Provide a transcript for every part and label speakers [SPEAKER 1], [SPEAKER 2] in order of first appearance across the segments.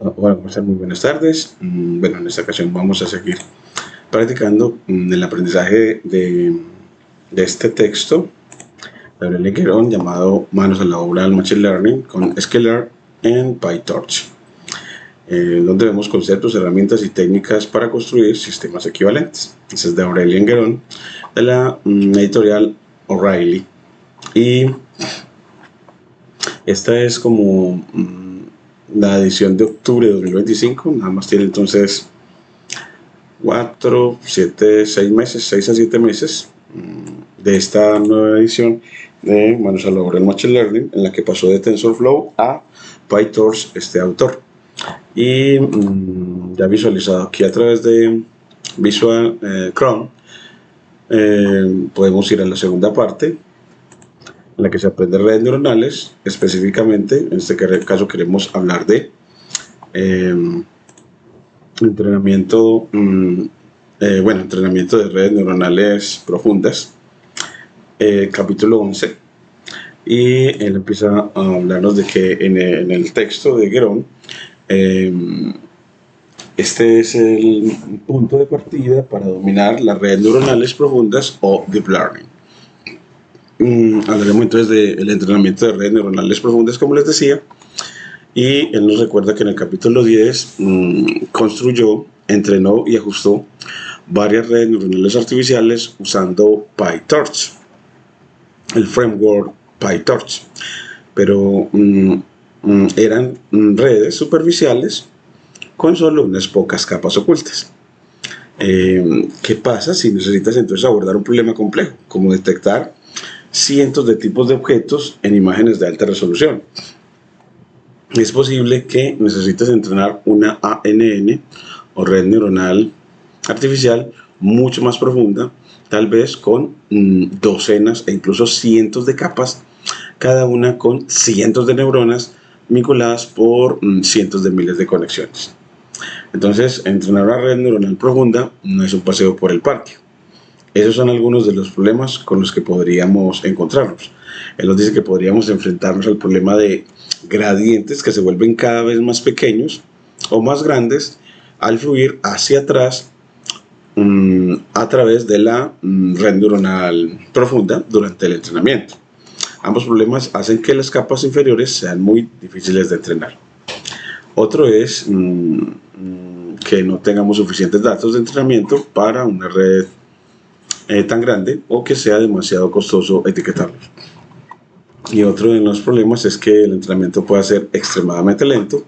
[SPEAKER 1] Hola, ¿cómo están? Muy buenas tardes. Bueno, en esta ocasión vamos a seguir practicando el aprendizaje de este texto de Aurelien Guerón llamado Manos a la obra del Machine Learning con Scalar en PyTorch, donde vemos conceptos, herramientas y técnicas para construir sistemas equivalentes. Este es de Aurelien Guerón, de la editorial O'Reilly. Y esta es como la edición de octubre de 2025, nada más tiene entonces 4, 7, 6 meses, 6 a 7 meses de esta nueva edición de Manos a la obra del Machine Learning, en la que pasó de TensorFlow a PyTorch este autor. Y ya visualizado aquí a través de Visual Chrome, podemos ir a la segunda parte, en la que se aprende redes neuronales. Específicamente, en este caso queremos hablar de entrenamiento de redes neuronales profundas, capítulo 11, y él empieza a hablarnos de que en el texto de Guerón, este es el punto de partida para dominar las redes neuronales profundas o Deep Learning. Hablaremos entonces del entrenamiento de redes neuronales profundas, como les decía, y él nos recuerda que en el capítulo 10 construyó, entrenó y ajustó varias redes neuronales artificiales usando PyTorch, el framework PyTorch, pero eran redes superficiales con solo unas pocas capas ocultas. ¿Qué pasa si necesitas entonces abordar un problema complejo, como detectar cientos de tipos de objetos en imágenes de alta resolución? Es posible que necesites entrenar una ANN o red neuronal artificial mucho más profunda, tal vez con docenas e incluso cientos de capas, cada una con cientos de neuronas vinculadas por cientos de miles de conexiones. Entonces, entrenar una red neuronal profunda no es un paseo por el parque. Esos son algunos de los problemas con los que podríamos encontrarnos. Él nos dice que podríamos enfrentarnos al problema de gradientes que se vuelven cada vez más pequeños o más grandes al fluir hacia atrás a través de la red neuronal profunda durante el entrenamiento. Ambos problemas hacen que las capas inferiores sean muy difíciles de entrenar. Otro es que no tengamos suficientes datos de entrenamiento para una red tan grande, o que sea demasiado costoso etiquetarlos. Y otro de los problemas es que el entrenamiento puede ser extremadamente lento,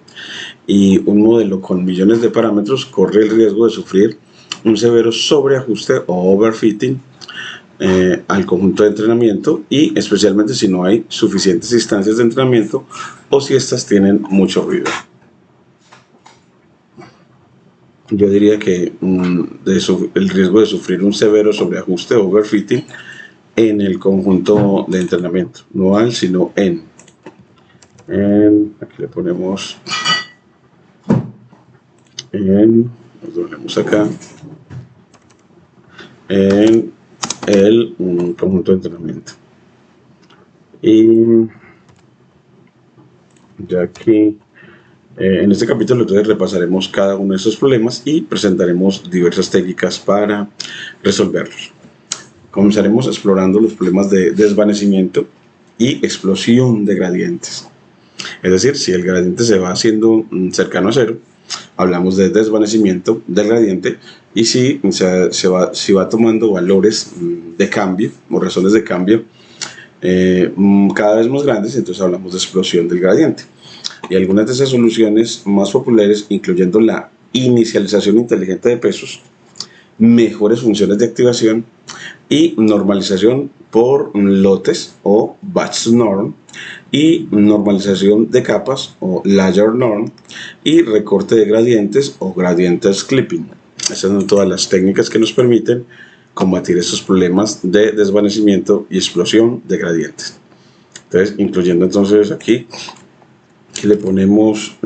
[SPEAKER 1] y un modelo con millones de parámetros corre el riesgo de sufrir un severo sobreajuste o overfitting al conjunto de entrenamiento, y especialmente si no hay suficientes instancias de entrenamiento o si estas tienen mucho ruido. Yo diría que el riesgo de sufrir un severo sobreajuste o overfitting en el conjunto de entrenamiento, no al, sino en aquí le ponemos nos doblemos acá, en el conjunto de entrenamiento. Y ya aquí en este capítulo entonces repasaremos cada uno de estos problemas y presentaremos diversas técnicas para resolverlos. Comenzaremos explorando los problemas de desvanecimiento y explosión de gradientes. Es decir, si el gradiente se va haciendo cercano a cero, hablamos de desvanecimiento del gradiente, y si va tomando valores de cambio o razones de cambio cada vez más grandes, entonces hablamos de explosión del gradiente. Y algunas de esas soluciones más populares, incluyendo la inicialización inteligente de pesos, mejores funciones de activación y normalización por lotes o batch norm, y normalización de capas o layer norm, y recorte de gradientes o gradientes clipping. Esas son todas las técnicas que nos permiten combatir estos problemas de desvanecimiento y explosión de gradientes. Entonces, incluyendo entonces aquí le ponemos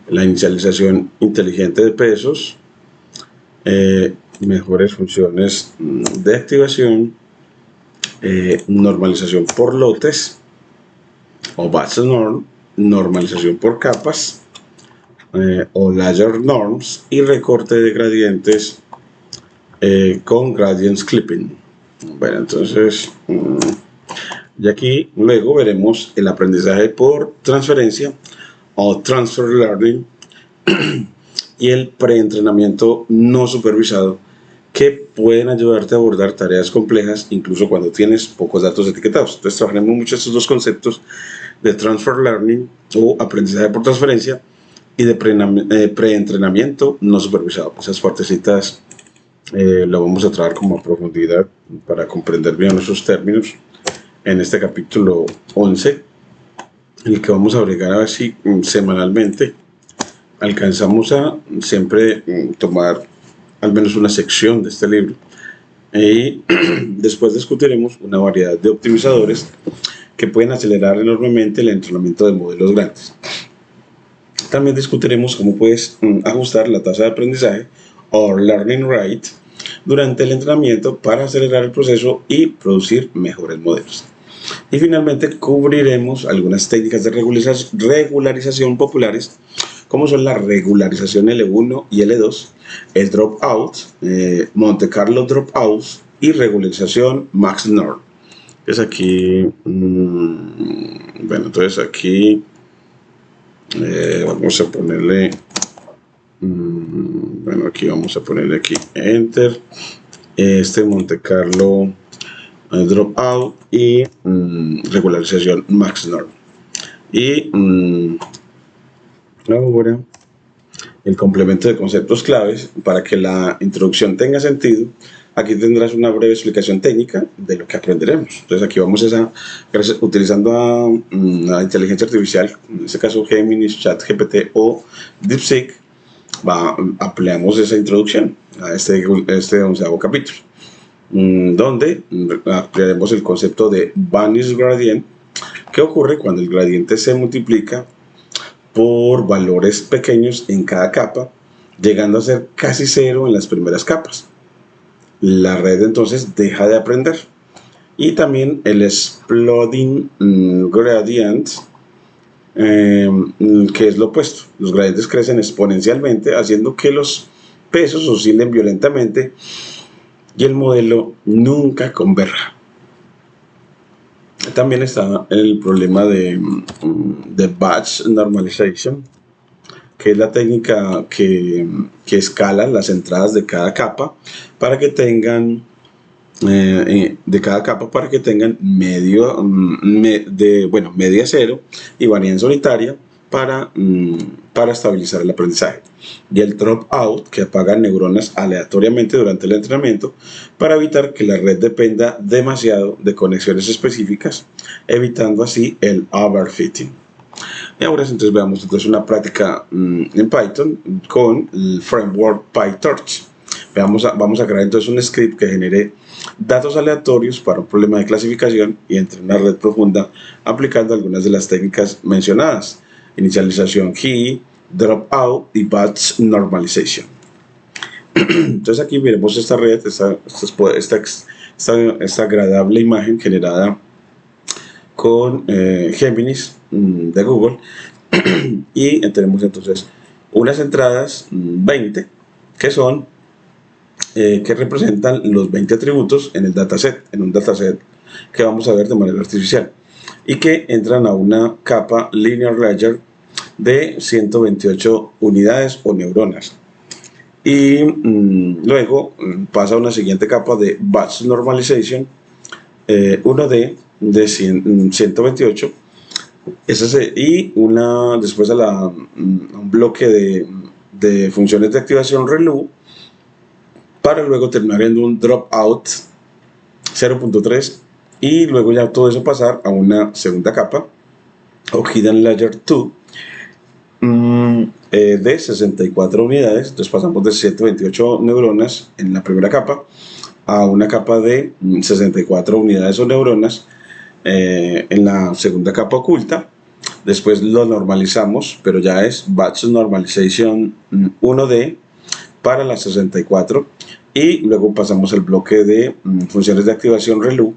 [SPEAKER 1] la inicialización inteligente de pesos, mejores funciones de activación, normalización por lotes o batch norm, normalización por capas o layer norms y recorte de gradientes con gradients clipping. Bueno, entonces y aquí luego veremos el aprendizaje por transferencia o transfer learning y el preentrenamiento no supervisado, que pueden ayudarte a abordar tareas complejas incluso cuando tienes pocos datos etiquetados. Entonces trabajaremos mucho estos dos conceptos de transfer learning o aprendizaje por transferencia y de preentrenamiento no supervisado. Esas partecitas lo vamos a trabajar como a profundidad para comprender bien esos términos en este capítulo 11, en el que vamos a agregar a ver si semanalmente alcanzamos a siempre tomar al menos una sección de este libro y después discutiremos una variedad de optimizadores que pueden acelerar enormemente el entrenamiento de modelos grandes. También discutiremos cómo puedes ajustar la tasa de aprendizaje o learning rate durante el entrenamiento para acelerar el proceso y producir mejores modelos. Y finalmente cubriremos algunas técnicas de regularización populares, como son la regularización L1 y L2, el dropout, Monte Carlo dropout y regularización max norm. Es aquí, bueno, entonces aquí vamos a ponerle, bueno, aquí vamos a ponerle aquí enter, Monte Carlo dropout y regularización max norm. Y ahora el complemento de conceptos claves. Para que la introducción tenga sentido, aquí tendrás una breve explicación técnica de lo que aprenderemos. Entonces aquí vamos utilizando a inteligencia artificial, en este caso Géminis, ChatGPT o DeepSeek, ampliamos esa introducción a este 11º capítulo, donde ampliaremos el concepto de Vanish Gradient, que ocurre cuando el gradiente se multiplica por valores pequeños en cada capa, llegando a ser casi cero en las primeras capas. La red entonces deja de aprender. Y también el Exploding Gradient, que es lo opuesto. Los gradientes crecen exponencialmente, haciendo que los pesos oscilen violentamente y el modelo nunca converja. También está el problema de batch normalization, que es la técnica que escala las entradas de cada capa para que tengan media cero y varianza unitaria para estabilizar el aprendizaje. Y el dropout, que apaga neuronas aleatoriamente durante el entrenamiento para evitar que la red dependa demasiado de conexiones específicas, evitando así el overfitting. Y ahora entonces veamos entonces una práctica en Python con el framework PyTorch. Vamos a crear entonces un script que genere datos aleatorios para un problema de clasificación y entre una red profunda aplicando algunas de las técnicas mencionadas: inicialización key, dropout y batch normalization. Entonces aquí veremos esta red, esta agradable imagen generada con Géminis de Google y tenemos entonces unas entradas 20 que son que representan los 20 atributos en el dataset, en un dataset que vamos a ver de manera artificial y que entran a una capa linear ledger de 128 unidades o neuronas, y luego pasa a una siguiente capa de batch normalization 1D de 128 y después a un bloque de funciones de activación ReLU, para luego terminar en un dropout 0.3 y luego ya todo eso pasar a una segunda capa o hidden ledger 2 de 64 unidades. Entonces pasamos de 128 neuronas en la primera capa a una capa de 64 unidades o neuronas en la segunda capa oculta. Después lo normalizamos, pero ya es batch normalization 1D para las 64 y luego pasamos al bloque de funciones de activación ReLU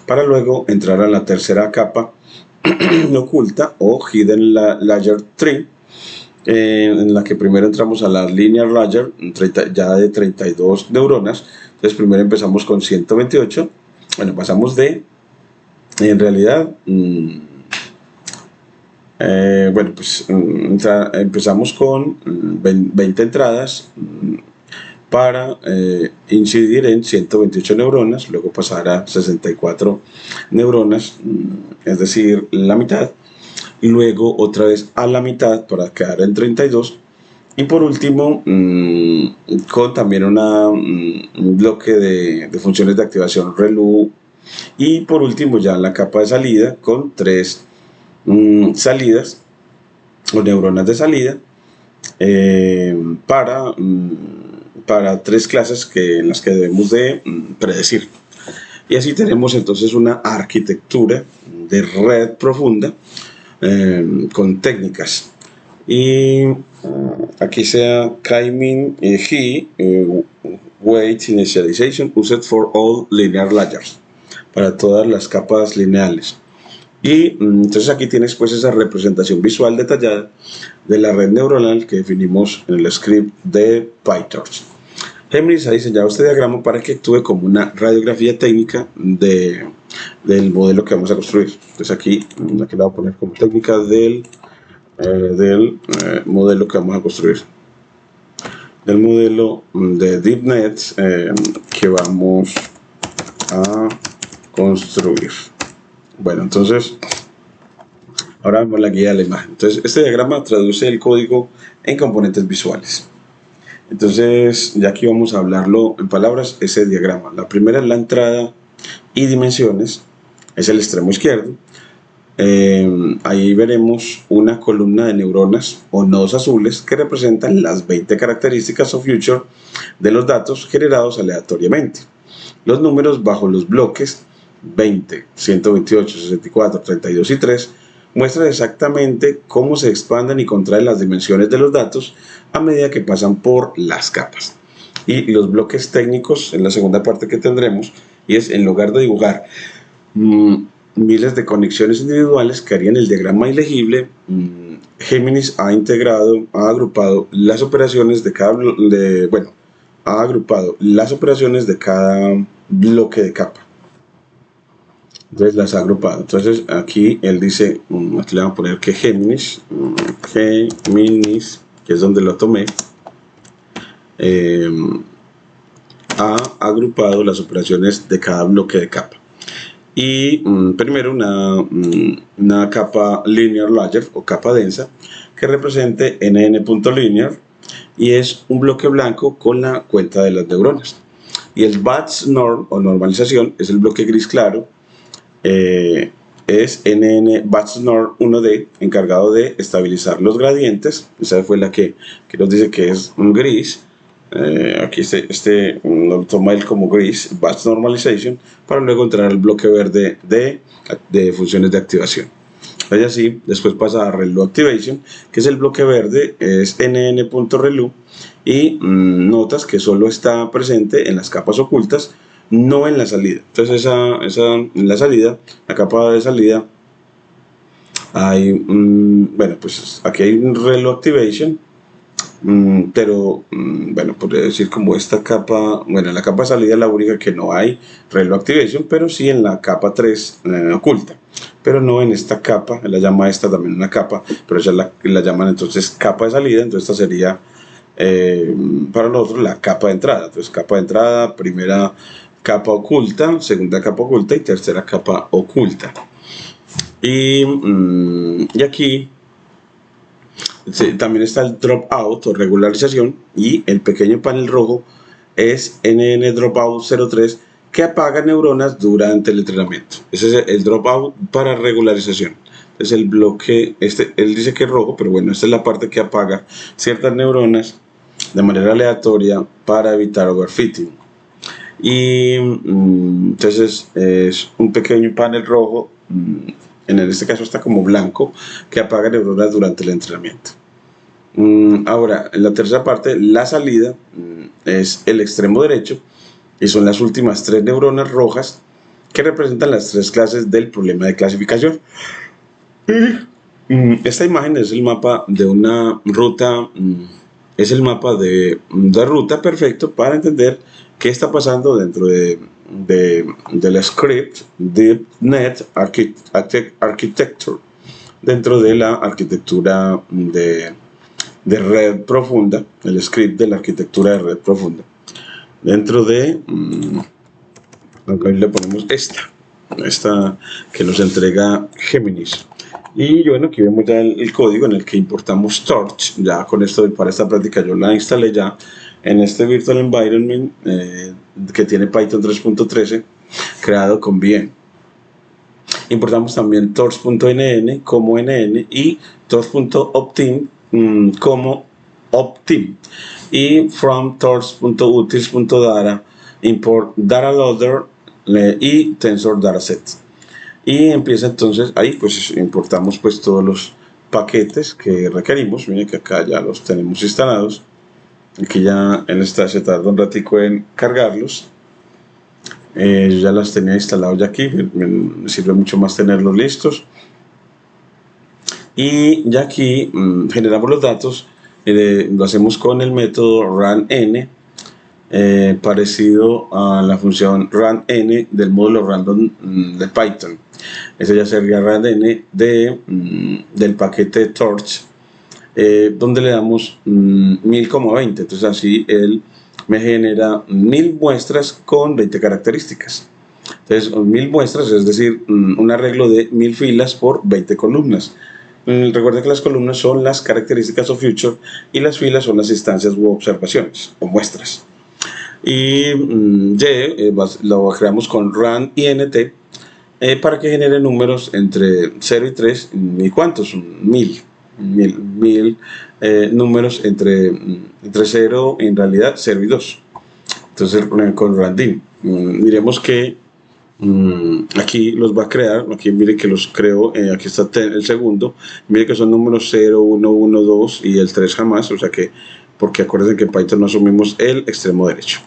[SPEAKER 1] para luego entrar a la tercera capa oculta o Hidden Layer Tree, en la que primero entramos a la Linear Layer ya de 32 neuronas. Entonces primero empezamos con 128. Bueno, pasamos de, en realidad, empezamos con 20 entradas para incidir en 128 neuronas, luego pasar a 64 neuronas, es decir, la mitad, y luego otra vez a la mitad para quedar en 32, y por último con también un bloque de funciones de activación ReLU, y por último ya la capa de salida con 3 salidas o neuronas de salida para 3 clases en las que debemos de predecir. Y así tenemos entonces una arquitectura de red profunda con técnicas. Y aquí sea K-mean weight initialization used for all linear layers, para todas las capas lineales. Y entonces aquí tienes pues esa representación visual detallada de la red neuronal que definimos en el script de PyTorch. Géminis ha diseñado este diagrama para que actúe como una radiografía técnica del modelo que vamos a construir. Entonces aquí le voy a poner como técnica del modelo que vamos a construir. Del modelo de DeepNet que vamos a construir. Bueno, entonces ahora vemos la guía de la imagen. Entonces este diagrama traduce el código en componentes visuales. Entonces ya aquí vamos a hablarlo en palabras. Ese diagrama, la primera es la entrada y dimensiones, es el extremo izquierdo. Ahí veremos una columna de neuronas o nodos azules que representan las 20 características o features de los datos generados aleatoriamente. Los números bajo los bloques 20, 128, 64, 32 y 3 muestran exactamente cómo se expanden y contraen las dimensiones de los datos a medida que pasan por las capas. Y los bloques técnicos en la segunda parte que tendremos, y es en lugar de dibujar miles de conexiones individuales que harían el diagrama ilegible, Géminis ha agrupado las operaciones de cada bloque de capa. Entonces las ha agrupado. Entonces aquí él dice, aquí le vamos a poner que Géminis, que es donde lo tomé, ha agrupado las operaciones de cada bloque de capa. Y primero una capa linear layer o capa densa que represente nn.linear, y es un bloque blanco con la cuenta de las neuronas. Y el batch norm o normalización es el bloque gris claro, es NN batch norm 1D, encargado de estabilizar los gradientes. Esa fue la que nos dice que es un gris. Aquí lo toma él como gris, batch normalization, para luego entrar al bloque verde de funciones de activación. Entonces así, después pasa a ReLU Activation, que es el bloque verde, es nn.ReLU, y notas que solo está presente en las capas ocultas, no en la salida. Entonces en la salida, la capa de salida, hay pues aquí hay un ReLU Activation, pero podría decir como esta capa, la capa de salida es la única que no hay ReLU Activation, pero sí en la capa 3 oculta, pero no en esta capa. Él la llama esta también una capa, pero ella la llaman entonces capa de salida. Entonces esta sería para nosotros la capa de entrada. Entonces capa de entrada, primera capa oculta, segunda capa oculta y tercera capa oculta. Y aquí también está el dropout o regularización, y el pequeño panel rojo es NN dropout 03, que apaga neuronas durante el entrenamiento. Ese es el dropout para regularización. Es el bloque, él dice que es rojo, pero bueno, esta es la parte que apaga ciertas neuronas de manera aleatoria para evitar overfitting. Y entonces es un pequeño panel rojo, en este caso está como blanco, que apaga neuronas durante el entrenamiento. Ahora, en la tercera parte, la salida es el extremo derecho, y son las últimas 3 neuronas rojas que representan las 3 clases del problema de clasificación. Esta imagen es el mapa de una ruta, es el mapa de ruta perfecto para entender qué está pasando dentro del script DeepNet Architecture, dentro de la arquitectura de red profunda, el script de la arquitectura de red profunda. Dentro de, acá le ponemos esta que nos entrega Géminis. Y bueno, aquí vemos ya el código en el que importamos Torch. Ya con esto, para esta práctica yo la instalé ya en este Virtual Environment que tiene Python 3.13 creado con VM. Importamos también torch.nn como nn y torch.optim como optim. Y from torch.utils.data import data loader y tensor dataset. Y empieza entonces, ahí pues importamos pues todos los paquetes que requerimos. Miren que acá ya los tenemos instalados. Aquí ya en esta se tarda un ratico en cargarlos. Yo ya las tenía instalados ya aquí, me sirve mucho más tenerlos listos. Y ya aquí generamos los datos, lo hacemos con el método runn, parecido a la función runn del módulo random de Python. Ese ya sería runn del paquete torch, donde le damos 1000,20. Entonces así él me genera 1000 muestras con 20 características. Entonces 1000 muestras, es decir, un arreglo de 1000 filas por 20 columnas. Recuerda que las columnas son las características o feature y las filas son las instancias u observaciones o muestras. Y lo creamos con run int para que genere números entre 0 y 3. ¿Y cuántos? 1000 números entre 0, en realidad 0 y 2. Entonces con random miremos que aquí los va a crear. Aquí mire que los creo, aquí está el segundo, mire que son números 0, 1, 1, 2 y el 3 jamás, o sea que, porque acuérdense que en Python no asumimos el extremo derecho.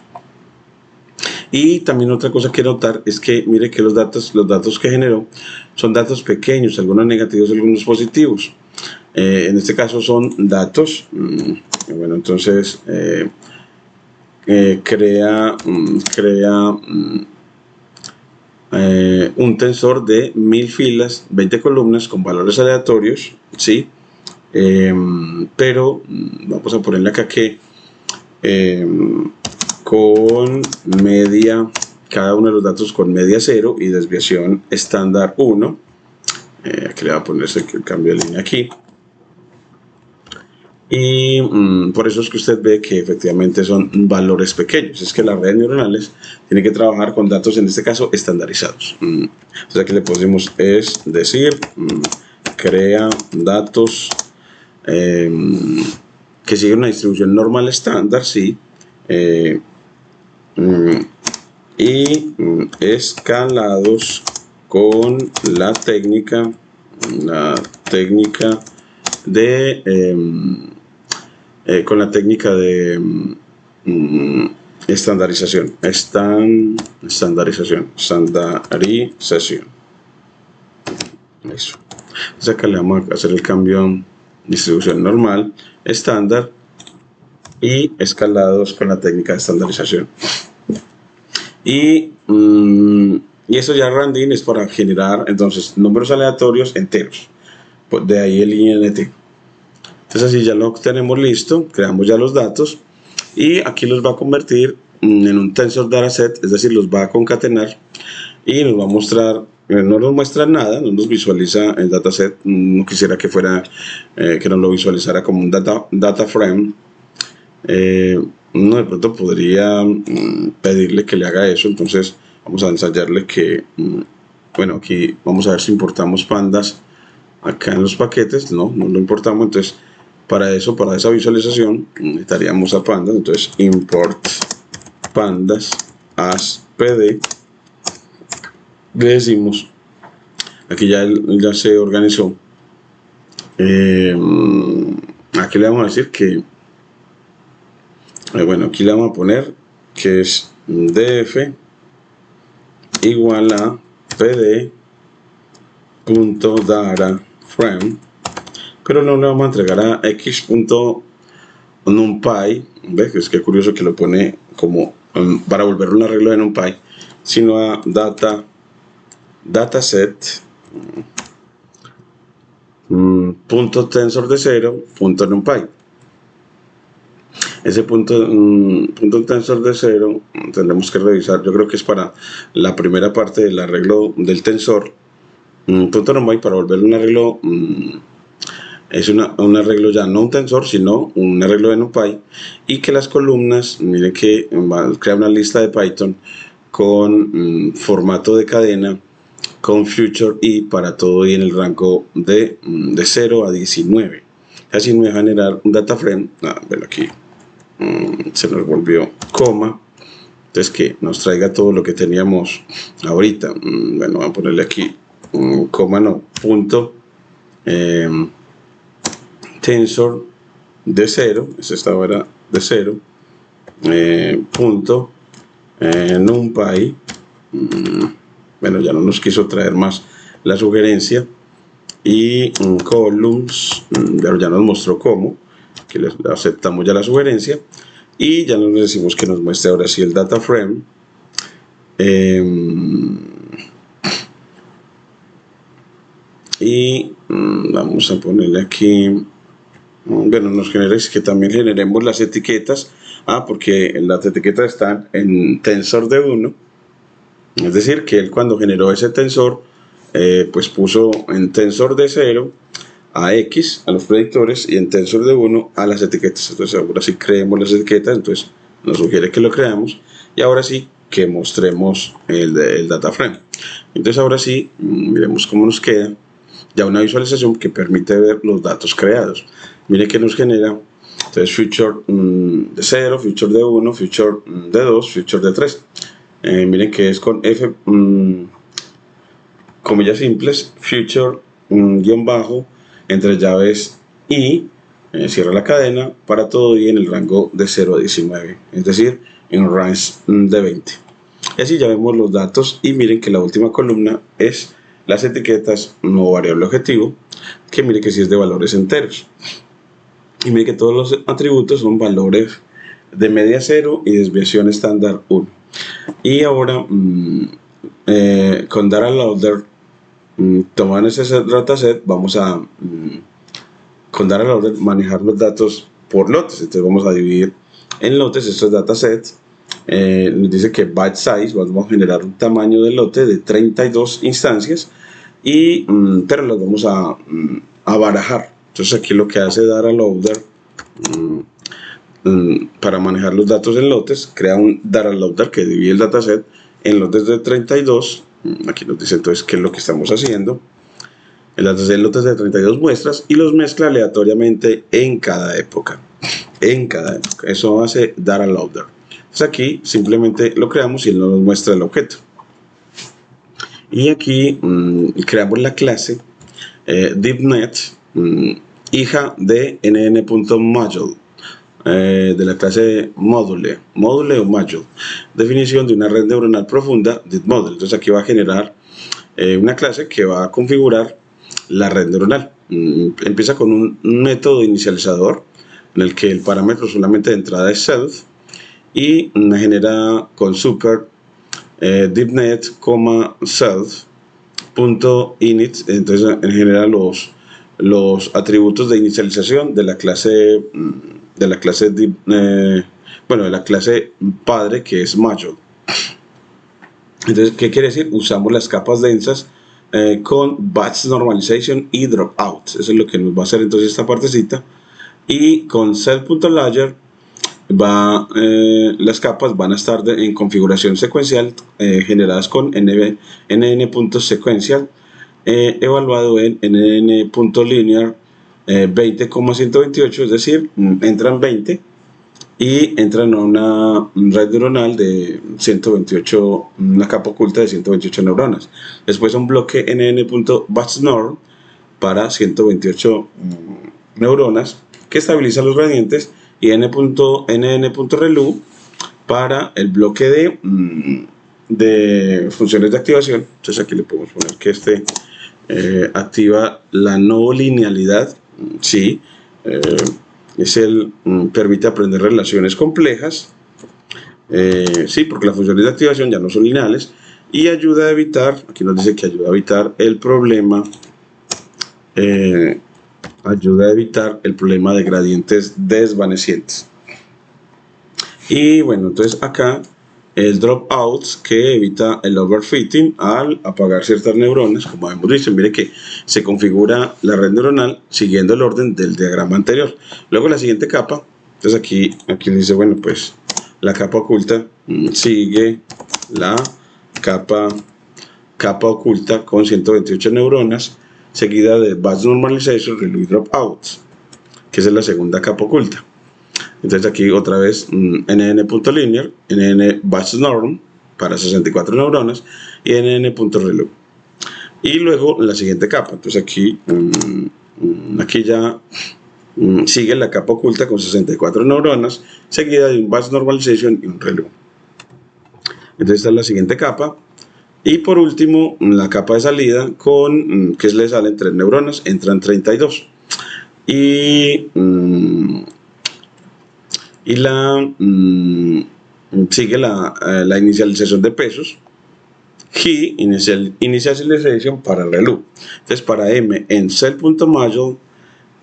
[SPEAKER 1] Y también otra cosa que notar es que mire que los datos que generó son datos pequeños, algunos negativos, algunos positivos. En este caso son datos. Bueno, entonces crea un tensor de 1000 filas, 20 columnas con valores aleatorios, ¿sí? Pero vamos a ponerle acá que con media, cada uno de los datos con media 0 y desviación estándar 1. Aquí le voy a ponerse el cambio de línea aquí. Y por eso es que usted ve que efectivamente son valores pequeños. Es que las redes neuronales tienen que trabajar con datos, en este caso, estandarizados. Entonces aquí le pusimos es decir, crea datos que siguen una distribución normal estándar, sí. Y escalados con la técnica de estandarización. Eso. Entonces acá le vamos a hacer el cambio distribución normal, estándar y escalados con la técnica de estandarización. Y eso ya random es para generar entonces números aleatorios enteros. Pues de ahí el int. Entonces así ya lo tenemos listo, creamos ya los datos y aquí los va a convertir en un tensor dataset, es decir, los va a concatenar y nos va a mostrar, no nos muestra nada, no nos visualiza el dataset. No quisiera que fuera, que nos lo visualizara como un data frame. No, de pronto podría pedirle que le haga eso. Entonces vamos a ensayarle que, bueno, aquí vamos a ver si importamos pandas acá en los paquetes. No lo importamos. Entonces para eso, para esa visualización necesitaríamos a pandas. Entonces import pandas as pd. Le decimos, aquí ya se organizó. Aquí le vamos a decir que bueno, aquí le vamos a poner que es df igual a pd.data frame, pero no le vamos a entregar a x.numpy, ¿ves? Es que curioso que lo pone como para volver un arreglo de numpy, sino a dataset punto tensor de 0 punto numpy. Ese punto tensor de 0 tendremos que revisar, yo creo que es para la primera parte del arreglo del tensor. Punto numpy para volver un arreglo es un arreglo ya no un tensor sino un arreglo de numpy, y que las columnas, miren que va a crear una lista de Python con formato de cadena con future y para todo y en el rango de 0 a 19. Así me va a generar un data frame. Ven aquí, se nos volvió coma, entonces que nos traiga todo lo que teníamos ahorita. Bueno, voy a ponerle aquí coma, no, punto tensor de 0, esta estaba era de 0, punto numpy. Bueno, ya no nos quiso traer más la sugerencia, y columns, ya nos mostró cómo, que le aceptamos ya la sugerencia, y ya nos decimos que nos muestre ahora sí el data frame. Y vamos a ponerle aquí, bueno, nos genera que también generemos las etiquetas, porque las etiquetas están en tensor de 1, es decir, que él cuando generó ese tensor, pues puso en tensor de 0 a x, a los predictores, y en tensor de 1 a las etiquetas. Entonces ahora sí creemos las etiquetas, entonces nos sugiere que lo creamos, y ahora sí que mostremos el data frame. Entonces ahora sí, miremos cómo nos queda ya una visualización que permite ver los datos creados. Miren que nos genera entonces future de 0, future de 1, future de 2, future de 3. Miren que es con F, comillas simples, future guión bajo entre llaves y cierra la cadena para todo y en el rango de 0 a 19, es decir, en range de 20. Y así ya vemos los datos, y miren que la última columna es las etiquetas, nuevo variable objetivo, que miren que sí es de valores enteros. Y miren que todos los atributos son valores de media 0 y desviación estándar 1. Y ahora con data loader, tomando ese dataset, vamos a con data loader manejar los datos por lotes. Entonces vamos a dividir en lotes estos datasets. Nos dice que byte size, vamos a generar un tamaño de lote de 32 instancias, pero las vamos a barajar. Entonces aquí lo que hace data loader, para manejar los datos en lotes, crea un data loader que divide el dataset en lotes de 32. Aquí nos dice entonces qué es lo que estamos haciendo. El dataset en lotes de 32 muestras y los mezcla aleatoriamente en cada época. Eso hace data loader. Entonces aquí simplemente lo creamos y él nos muestra el objeto. Y aquí creamos la clase DeepNet, hija de nn.module, de la clase module o module, definición de una red neuronal profunda, DeepModel. Entonces aquí va a generar una clase que va a configurar la red neuronal. Empieza con un método inicializador en el que el parámetro solamente de entrada es self, y genera con super deepnet, self.init. Entonces genera los atributos de inicialización de la clase de la clase padre, que es module. Entonces, ¿qué quiere decir? Usamos las capas densas con batch normalization y dropout. Eso es lo que nos va a hacer entonces esta partecita. Y con self.layer las capas van a estar en configuración secuencial, generadas con nn.sequential, evaluado en nn.linear 20,128, es decir, entran 20 y entran a una red neuronal de 128, una capa oculta de 128 neuronas. Después un bloque nn.batchnorm para 128 neuronas que estabiliza los gradientes, y nn.relu para el bloque de funciones de activación. Entonces aquí le podemos poner que este activa la no linealidad, sí, permite aprender relaciones complejas, sí, porque las funciones de activación ya no son lineales, y ayuda a evitar, aquí nos dice que ayuda a evitar el problema, de gradientes desvanecientes. Y bueno, entonces acá el dropouts, que evita el overfitting al apagar ciertas neuronas, como hemos visto. Mire que se configura la red neuronal siguiendo el orden del diagrama anterior. Luego la siguiente capa, entonces aquí dice, bueno, pues la capa oculta sigue la capa oculta con 128 neuronas, seguida de batch normalization, relu y dropouts, que es la segunda capa oculta. Entonces aquí otra vez nn.linear, nn batch norm para 64 neuronas y nn.relu. Y luego la siguiente capa. Entonces aquí ya sigue la capa oculta con 64 neuronas, seguida de un batch normalization y un relu. Entonces esta es la siguiente capa. Y por último, la capa de salida, que le salen 3 neuronas, entran 32. Sigue la inicialización de pesos y initialization para el relu. Entonces para m en cell.module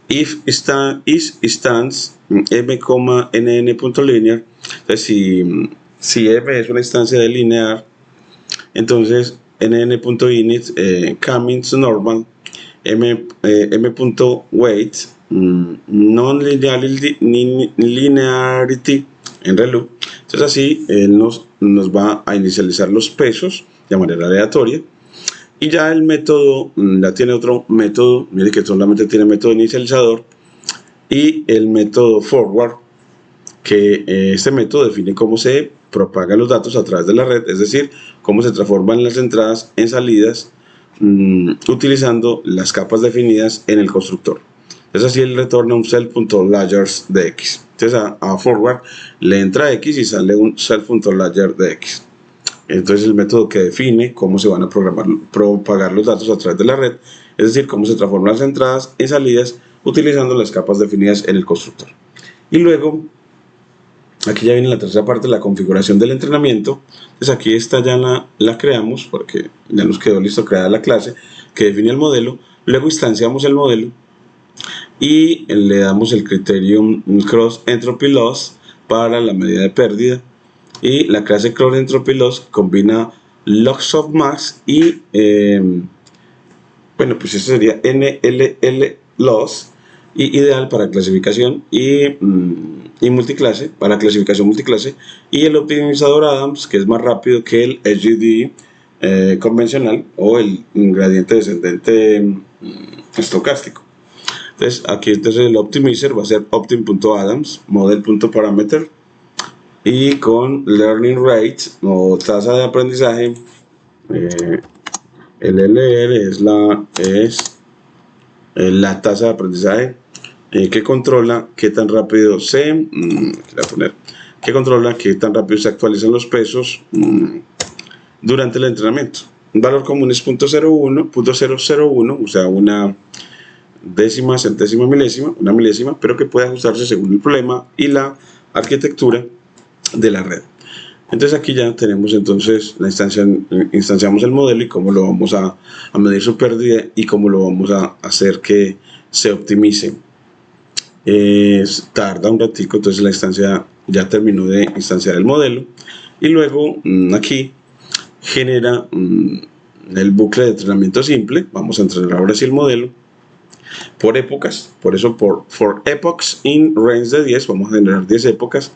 [SPEAKER 1] if instance m,nn.linear. Entonces si m es una instancia de linear, entonces nn.init Cummings normal m.weight non-linearity en relu. Entonces así nos va a inicializar los pesos de manera aleatoria. Y ya el método ya tiene otro método, mire que solamente tiene método inicializador y el método forward, que este método define cómo se propagan los datos a través de la red, es decir, cómo se transforman las entradas en salidas utilizando las capas definidas en el constructor. Entonces así él retorna un cell.layers de x. Entonces a forward le entra x y sale un cell.layer de x. Entonces el método que define cómo se van a propagar los datos a través de la red, es decir, cómo se transforman las entradas en salidas utilizando las capas definidas en el constructor. Y luego aquí ya viene la tercera parte, la configuración del entrenamiento. Entonces aquí esta ya la creamos porque ya nos quedó listo creada la clase que define el modelo. Luego instanciamos el modelo y le damos el criterium cross entropy loss para la medida de pérdida, y la clase cross entropy loss combina log_softmax y bueno, pues eso sería nll loss, y ideal para clasificación y multiclase, para clasificación multiclase, y el optimizador Adams, que es más rápido que el SGD convencional o el gradiente descendente estocástico. Entonces aquí el optimizer va a ser optim.adams model.parameter, y con learning rate o tasa de aprendizaje, el LR es la tasa de aprendizaje que controla qué tan rápido se actualizan los pesos durante el entrenamiento. Un valor común es 0.001, o sea, una décima, centésima, milésima, una milésima, pero que puede ajustarse según el problema y la arquitectura de la red. Entonces aquí ya tenemos entonces instanciamos el modelo y cómo lo vamos a medir su pérdida y cómo lo vamos a hacer que se optimice. Tarda un ratico, entonces la instancia ya terminó de instanciar el modelo, y luego aquí genera el bucle de entrenamiento simple. Vamos a entrenar ahora sí el modelo por épocas, por eso for epochs in range de 10, vamos a generar 10 épocas.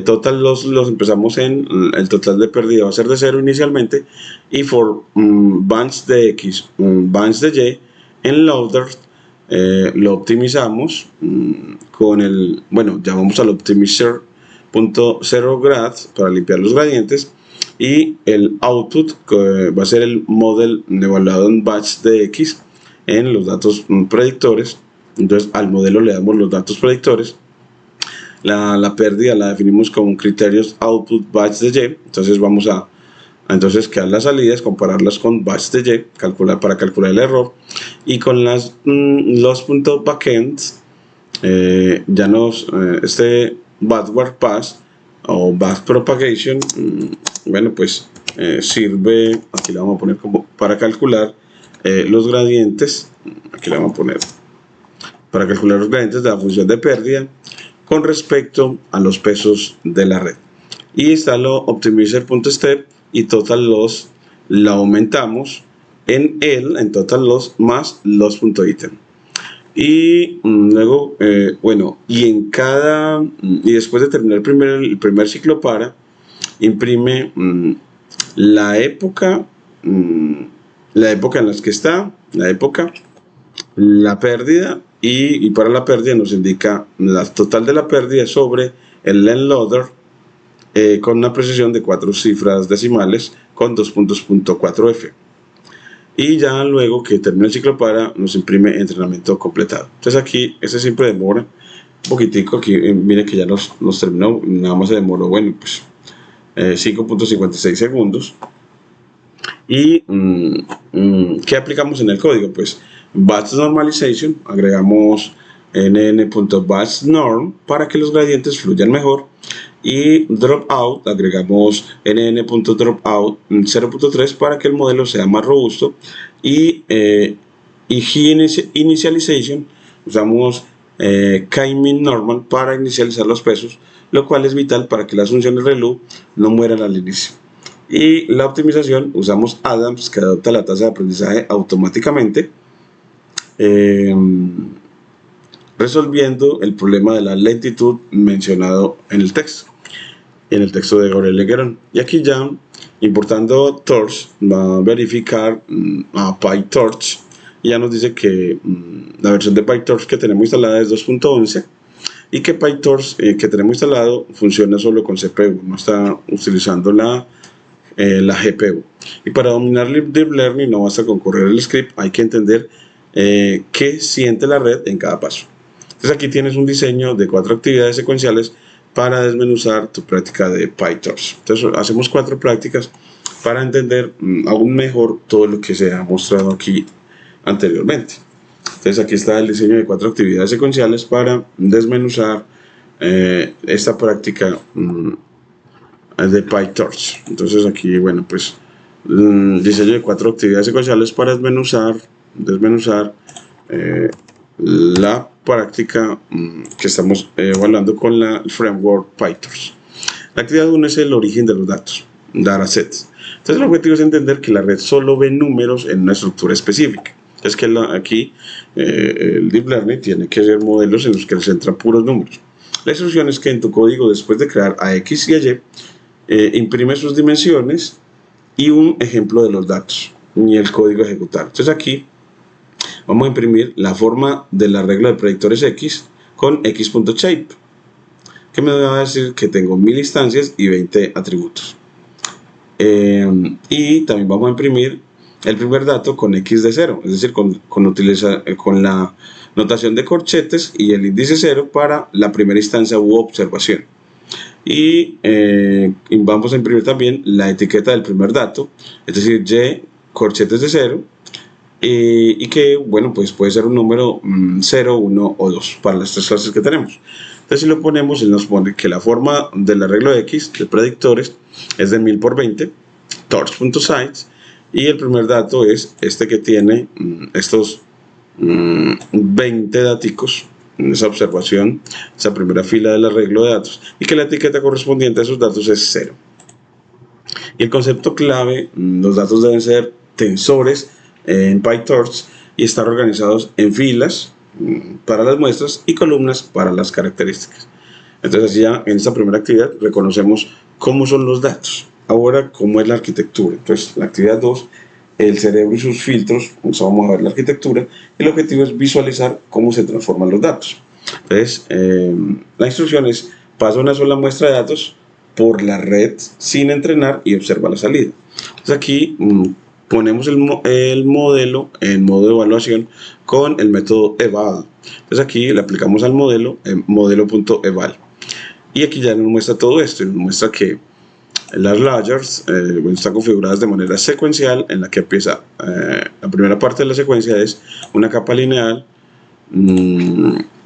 [SPEAKER 1] Total los empezamos en el total de pérdida va a ser de 0 inicialmente, y for bands de x, bands de y en loader lo optimizamos con el, bueno, llamamos al optimizer.0grad para limpiar los gradientes, y el output va a ser el model evaluado en batch de x en los datos predictores. Entonces al modelo le damos los datos predictores. La pérdida la definimos con criterios output batch de y. Entonces vamos a Entonces quedan las salidas, compararlas con batch de Y, para calcular el error, y con los puntos backend, ya este backward pass o backpropagation, bueno, pues sirve, aquí le vamos a poner como para calcular los gradientes, aquí le vamos a poner para calcular los gradientes de la función de pérdida con respecto a los pesos de la red. Y está lo optimizer.step y total loss la aumentamos en total loss más loss.item. Y luego, bueno, y después de terminar el primer ciclo para, imprime la época en la que está, la pérdida, y para la pérdida nos indica la total de la pérdida sobre el len loader, con una precisión de 4 cifras decimales con 2.4f. Y ya luego que termina el ciclo para, nos imprime entrenamiento completado. Entonces aquí, este siempre demora un poquitico. Aquí miren que ya nos terminó, nada más se demoró, bueno, pues 5.56 segundos. ¿Y qué aplicamos en el código? Pues batch normalization, agregamos nn.batchNorm para que los gradientes fluyan mejor, y dropout, agregamos nn.dropout 0.3 para que el modelo sea más robusto, y initialization, usamos k-min normal para inicializar los pesos, lo cual es vital para que las funciones ReLU no mueran al inicio. Y la optimización, usamos Adams, que adopta la tasa de aprendizaje automáticamente, resolviendo el problema de la lentitud mencionado en el texto de Gabriel Leguerón. Y aquí ya, importando Torch, va a verificar a PyTorch, y ya nos dice que la versión de PyTorch que tenemos instalada es 2.11, y que PyTorch que tenemos instalado funciona solo con CPU, no está utilizando la GPU. Y para dominar Deep Learning no basta con correr el script, hay que entender qué siente la red en cada paso. Entonces aquí tienes un diseño de 4 actividades secuenciales para desmenuzar tu práctica de PyTorch. Entonces hacemos 4 prácticas para entender aún mejor todo lo que se ha mostrado aquí anteriormente. Entonces aquí está el diseño de 4 actividades secuenciales para desmenuzar esta práctica de PyTorch. Entonces aquí, bueno, pues diseño de 4 actividades secuenciales para desmenuzar la práctica que estamos evaluando con el framework PyTorch. La actividad 1 es el origen de los datos, datasets. Entonces el objetivo es entender que la red solo ve números en una estructura específica. Es que aquí el Deep Learning tiene que hacer modelos en los que se entran puros números. La instrucción es que en tu código, después de crear a X y a Y, imprime sus dimensiones y un ejemplo de los datos y el código ejecutar. Entonces aquí vamos a imprimir la forma del arreglo de predictores X con x.shape, que me va a decir que tengo 1000 instancias y 20 atributos. Y también vamos a imprimir el primer dato con x de 0, es decir, con la notación de corchetes y el índice 0 para la primera instancia u observación. Y vamos a imprimir también la etiqueta del primer dato, es decir, y corchetes de 0, y que, bueno, pues puede ser un número 0, 1 o 2 para las 3 clases que tenemos. Entonces si lo ponemos, él nos pone que la forma del arreglo de X de predictores es de 1000 por 20, torch.size, y el primer dato es este que tiene estos 20 daticos en esa observación, esa primera fila del arreglo de datos, y que la etiqueta correspondiente a esos datos es 0. Y el concepto clave, los datos deben ser tensores en PyTorch y estar organizados en filas para las muestras y columnas para las características. Entonces ya en esta primera actividad reconocemos cómo son los datos. Ahora, cómo es la arquitectura. Entonces la actividad 2, el cerebro y sus filtros. Entonces vamos a ver la arquitectura. El objetivo es visualizar cómo se transforman los datos. Entonces la instrucción es: pasa una sola muestra de datos por la red sin entrenar y observa la salida. Entonces aquí ponemos el modelo en modo de evaluación con el método eval. Entonces aquí le aplicamos al modelo modelo.eval, y aquí ya nos muestra todo esto, nos muestra que Las layers están configuradas de manera secuencial, en la que empieza la primera parte de la secuencia es una capa lineal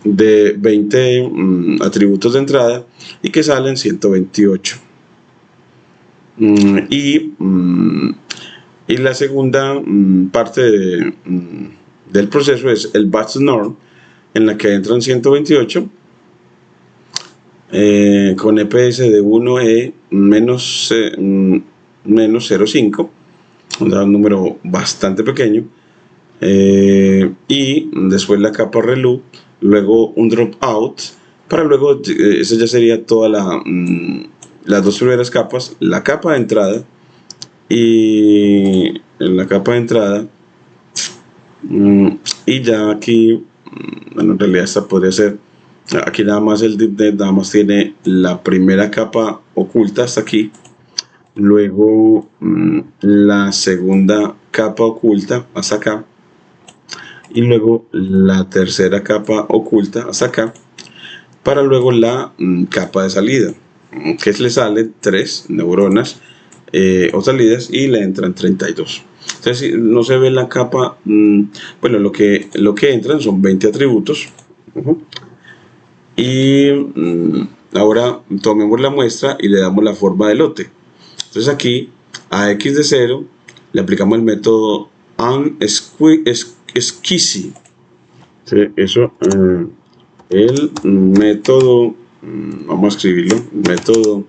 [SPEAKER 1] de 20 atributos de entrada y que salen 128. Y la segunda parte del proceso es el batch norm, en la que entran 128 con EPS de 1E menos 0,5, un número bastante pequeño, y después la capa reloop, luego un dropout, para luego, esa ya sería toda las dos primeras capas, la capa de entrada y la capa de entrada, y ya aquí, bueno, en realidad esta podría ser, aquí nada más el DeepNet nada más tiene la primera capa oculta hasta aquí, luego la segunda capa oculta hasta acá, y luego la tercera capa oculta hasta acá, para luego la capa de salida, que le salen 3 neuronas o salidas y le entran 32. Entonces no se ve la capa, bueno, lo que entran son 20 atributos. Y ahora tomemos la muestra y le damos la forma de lote. Entonces aquí a x de 0 le aplicamos el método unsqueezy. ¿Sí? Eso, el método, vamos a escribirlo, método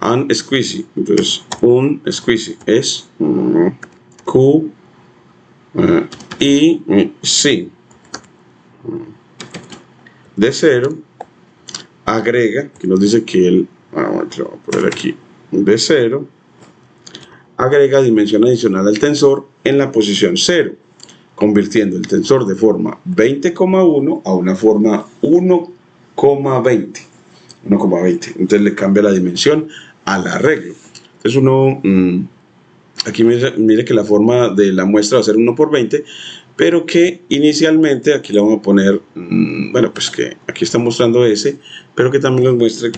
[SPEAKER 1] unsqueezy. Entonces unsqueezy es q y c de 0, agrega, que nos dice que él, vamos a poner aquí, de 0, agrega dimensión adicional al tensor en la posición 0, convirtiendo el tensor de forma 20,1 a una forma 1,20. Entonces le cambia la dimensión al arreglo. Entonces uno, aquí mire que la forma de la muestra va a ser 1 por 20, pero que inicialmente aquí le vamos a poner, bueno, pues que aquí está mostrando S, pero que también nos muestre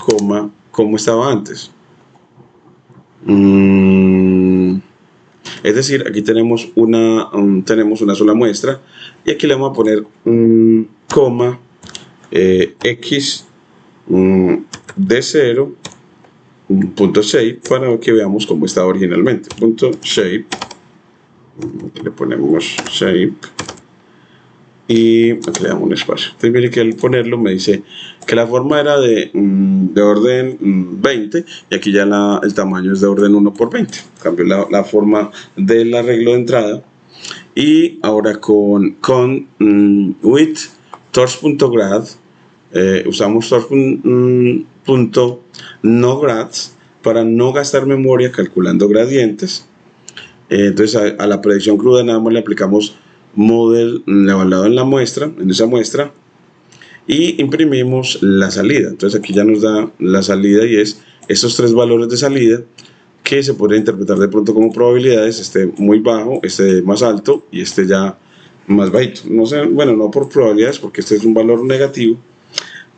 [SPEAKER 1] como estaba antes. Es decir, aquí tenemos una sola muestra, y aquí le vamos a poner coma x de 0 punto shape, para que veamos cómo estaba originalmente. Punto shape, le ponemos shape y aquí le damos un espacio. Entonces mire que al ponerlo me dice que la forma era de orden 20, y aquí ya el tamaño es de orden 1 por 20. Cambió la forma del arreglo de entrada. Y ahora con with torch.grad usamos torch.nograds para no gastar memoria calculando gradientes. Entonces a la predicción cruda nada más le aplicamos model evaluado en esa muestra, y imprimimos la salida. Entonces aquí ya nos da la salida, y es estos 3 valores de salida, que se podría interpretar de pronto como probabilidades, este muy bajo, este más alto y este ya más bajito. No sé, bueno, no por probabilidades, porque este es un valor negativo,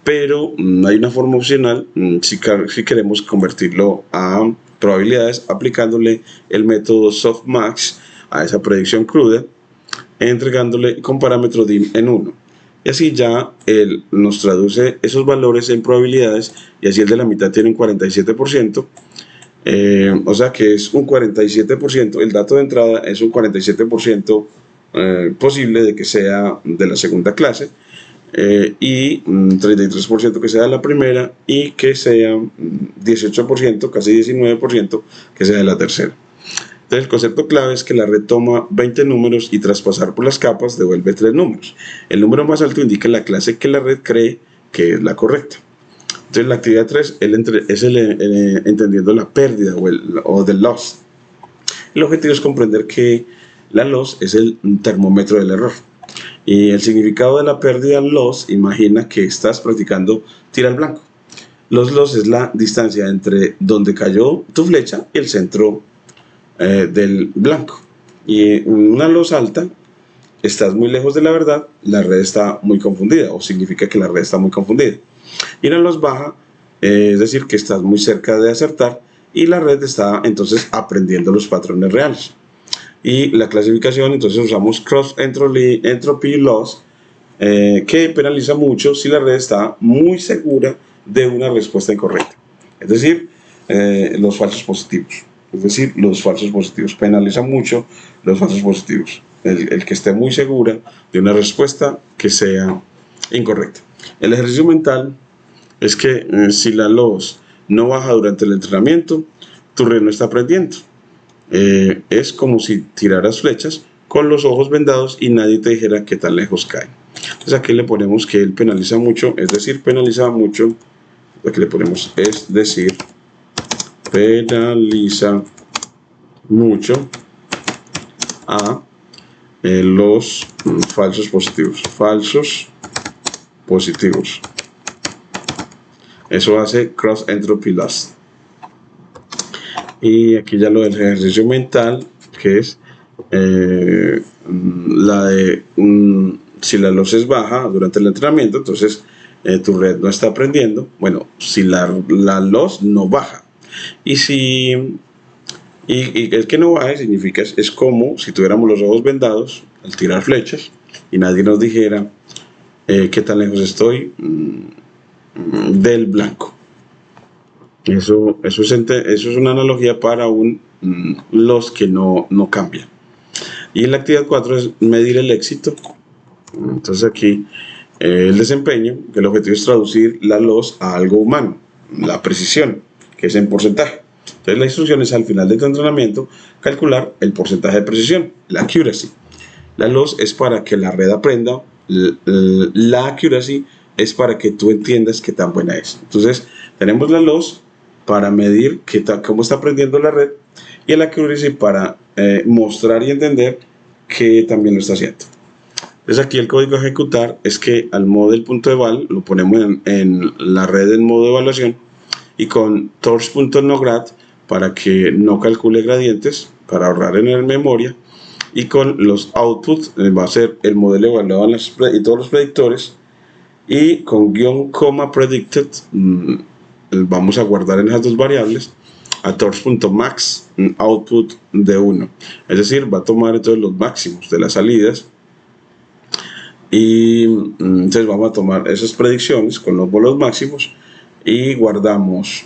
[SPEAKER 1] pero hay una forma opcional si queremos convertirlo a probabilidades, aplicándole el método softmax a esa predicción cruda, entregándole con parámetro dim en 1, y así ya él nos traduce esos valores en probabilidades, y así el de la mitad tiene un 47%, o sea que es un 47%, el dato de entrada es un 47% posible de que sea de la segunda clase, y 33% que sea de la primera, y que sea 18%, casi 19% que sea de la tercera. Entonces el concepto clave es que la red toma 20 números y tras pasar por las capas devuelve 3 números. El número más alto indica la clase que la red cree que es la correcta. Entonces la actividad 3 es entendiendo la pérdida o the loss. El objetivo es comprender que la loss es el termómetro del error. Y el significado de la pérdida loss, imagina que estás practicando tira al blanco. Los loss es la distancia entre donde cayó tu flecha y el centro del blanco. Y una loss alta, estás muy lejos de la verdad, la red está muy confundida, o significa que la red está muy confundida. Y una loss baja, es decir, que estás muy cerca de acertar, y la red está entonces aprendiendo los patrones reales. Y la clasificación, entonces usamos Cross Entropy Loss, que penaliza mucho si la red está muy segura de una respuesta incorrecta. Es decir, los falsos positivos. Es decir, los falsos positivos. Penaliza mucho los falsos positivos. El que esté muy segura de una respuesta que sea incorrecta. El ejercicio mental es que si la loss no baja durante el entrenamiento, tu red no está aprendiendo. Es como si tiraras flechas con los ojos vendados y nadie te dijera qué tan lejos caen. Entonces aquí le ponemos que él penaliza mucho, es decir, penaliza mucho. Aquí le ponemos, es decir, penaliza mucho a los falsos positivos. Falsos positivos. Eso hace Cross Entropy Loss. Y aquí ya lo del ejercicio mental, que es la de si la loss es baja durante el entrenamiento, entonces tu red no está aprendiendo. Bueno, si la loss no baja. Y si el que no baje significa, es como si tuviéramos los ojos vendados al tirar flechas y nadie nos dijera qué tan lejos estoy del blanco. Eso es una analogía para un loss que no cambia. Y la actividad 4 es medir el éxito. Entonces aquí el desempeño, que el objetivo es traducir la loss a algo humano, la precisión, que es en porcentaje. Entonces la instrucción es al final del entrenamiento calcular el porcentaje de precisión, la accuracy. La loss es para que la red aprenda, la accuracy es para que tú entiendas qué tan buena es. Entonces tenemos la loss para medir cómo está aprendiendo la red y el accuracy para mostrar y entender que también lo está haciendo. Entonces aquí el código a ejecutar es que al model.eval lo ponemos en la red en modo de evaluación y con torch.nograd para que no calcule gradientes para ahorrar en la memoria, y con los outputs va a ser el modelo evaluado y todos los predictores, y con guión coma predicted vamos a guardar en esas dos variables a torch.max output de 1, es decir, va a tomar entonces los máximos de las salidas y entonces vamos a tomar esas predicciones con los bolos máximos y guardamos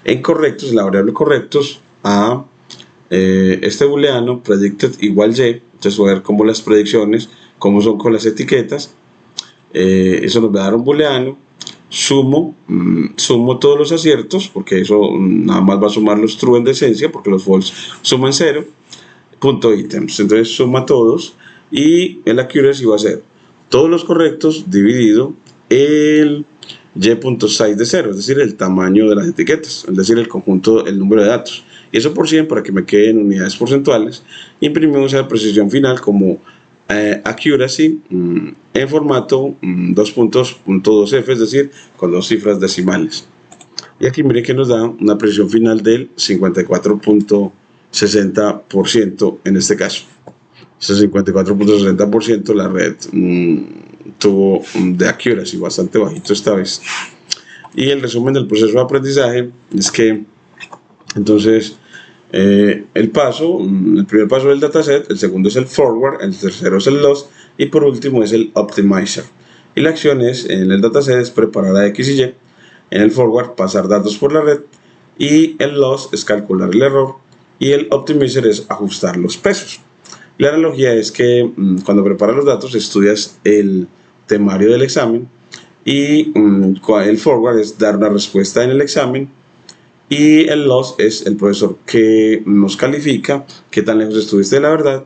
[SPEAKER 1] en correctos, en la variable correctos, a este booleano predicted igual y. Entonces voy a ver cómo las predicciones, cómo son con las etiquetas. Eso nos va a dar un booleano. Sumo todos los aciertos, porque eso nada más va a sumar los true en decencia, porque los false suman 0. Punto items. Entonces suma todos y el accuracy va a ser todos los correctos dividido el y.size de 0, es decir, el tamaño de las etiquetas, es decir, el conjunto, el número de datos. Y eso por 100 para que me queden unidades porcentuales. Imprimimos la precisión final como accuracy en formato 2.2f, es decir, con 2 cifras decimales. Y aquí miren que nos da una precisión final del 54.60% en este caso. Ese 54.60% la red tuvo de accuracy bastante bajito esta vez. Y el resumen del proceso de aprendizaje es que entonces el primer paso es el dataset, el segundo es el forward, el tercero es el loss y por último es el optimizer. Y la acción es en el dataset es preparar a X y Y, en el forward pasar datos por la red y el loss es calcular el error y el optimizer es ajustar los pesos. La analogía es que cuando preparas los datos estudias el temario del examen y el forward es dar una respuesta en el examen y el loss es el profesor que nos califica qué tan lejos estuviste de la verdad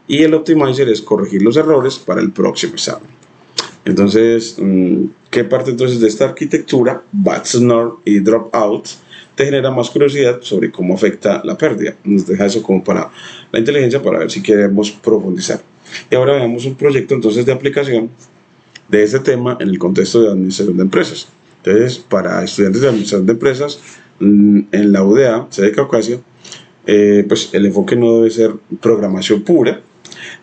[SPEAKER 1] y el optimizer es corregir los errores para el próximo examen. Entonces, ¿qué parte entonces de esta arquitectura, bad snore y dropout, te genera más curiosidad sobre cómo afecta la pérdida? Nos deja eso como para la inteligencia para ver si queremos profundizar. Y ahora veamos un proyecto entonces de aplicación de este tema en el contexto de administración de empresas. Entonces, para estudiantes de administración de empresas en la UDA, sede de Caucasia, pues el enfoque no debe ser programación pura,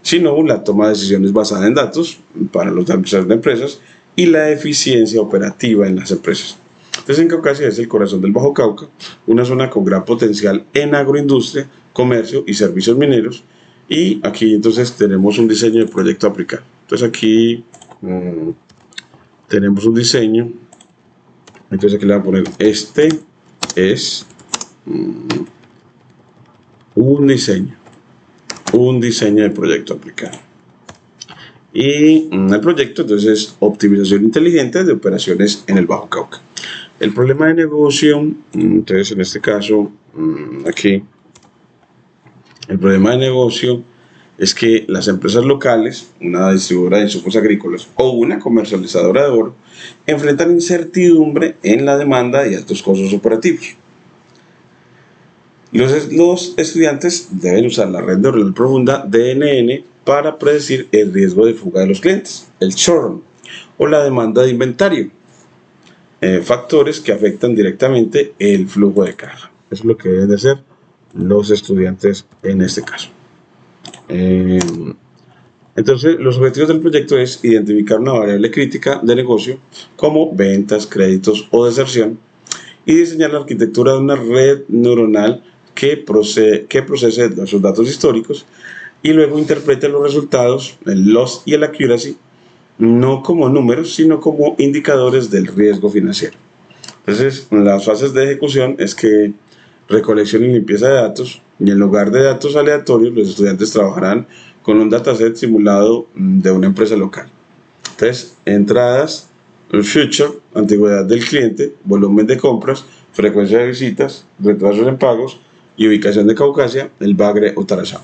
[SPEAKER 1] sino la toma de decisiones basada en datos para los administradores de empresas y la eficiencia operativa en las empresas. Entonces en Caucasia es el corazón del Bajo Cauca, una zona con gran potencial en agroindustria, comercio y servicios mineros. Y aquí entonces tenemos un diseño de proyecto a aplicar. Entonces aquí tenemos un diseño. Entonces aquí le voy a poner este es un diseño de proyecto a aplicar. Y el proyecto entonces es optimización inteligente de operaciones en el Bajo Cauca. El problema de negocio, entonces en este caso, aquí, el problema de negocio es que las empresas locales, una distribuidora de insumos agrícolas o una comercializadora de oro, enfrentan incertidumbre en la demanda y altos costos operativos. Los estudiantes deben usar la red neuronal profunda DNN para predecir el riesgo de fuga de los clientes, el churn, o la demanda de inventario, factores que afectan directamente el flujo de caja. Eso es lo que deben de hacer los estudiantes en este caso. Entonces, los objetivos del proyecto es identificar una variable crítica de negocio como ventas, créditos o deserción y diseñar la arquitectura de una red neuronal que procese esos datos históricos y luego interprete los resultados, el loss y el accuracy, no como números, sino como indicadores del riesgo financiero. Entonces, las fases de ejecución es que recolección y limpieza de datos, y en lugar de datos aleatorios, los estudiantes trabajarán con un dataset simulado de una empresa local. Entonces, entradas, future, antigüedad del cliente, volumen de compras, frecuencia de visitas, retrasos en pagos y ubicación de Caucasia, el Bagre o Tarazá.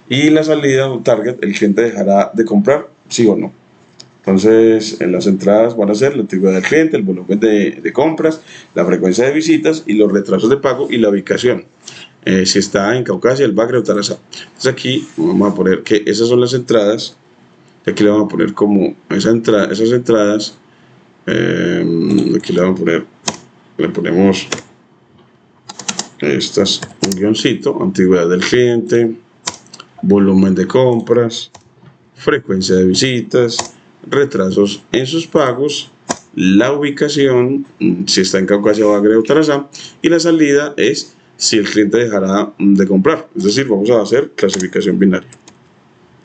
[SPEAKER 1] Y la salida o target, el cliente dejará de comprar, sí o no. Entonces, en las entradas van a ser la antigüedad del cliente, el volumen de compras, la frecuencia de visitas y los retrasos de pago y la ubicación. Si está en Caucasia, el Bagre o Tarazá. Entonces aquí vamos a poner que esas son las entradas. Aquí le vamos a poner como esas entradas. Aquí le vamos a poner, le ponemos estas, un guioncito, antigüedad del cliente, volumen de compras, frecuencia de visitas, retrasos en sus pagos, la ubicación, si está en Caucasia, Bagre o Tarazá, y la salida es si el cliente dejará de comprar. Es decir, vamos a hacer clasificación binaria.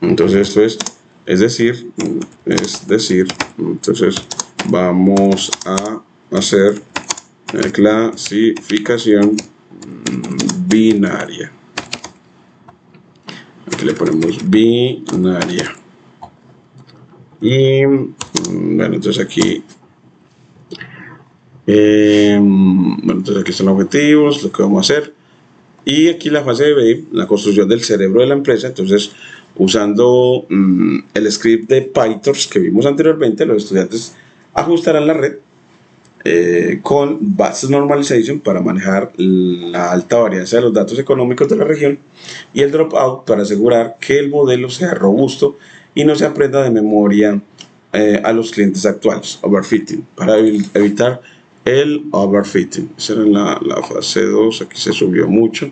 [SPEAKER 1] Entonces esto es decir, entonces vamos a hacer clasificación binaria. Aquí le ponemos binaria. Y bueno, entonces aquí entonces aquí están los objetivos, lo que vamos a hacer. Y aquí la fase B, la construcción del cerebro de la empresa. Entonces, usando el script de PyTorch que vimos anteriormente, los estudiantes ajustarán la red con Batch Normalization para manejar la alta varianza de los datos económicos de la región y el dropout para asegurar que el modelo sea robusto y no se aprenda de memoria a los clientes actuales, overfitting, para evitar el overfitting. Esa era la fase 2, aquí se subió mucho.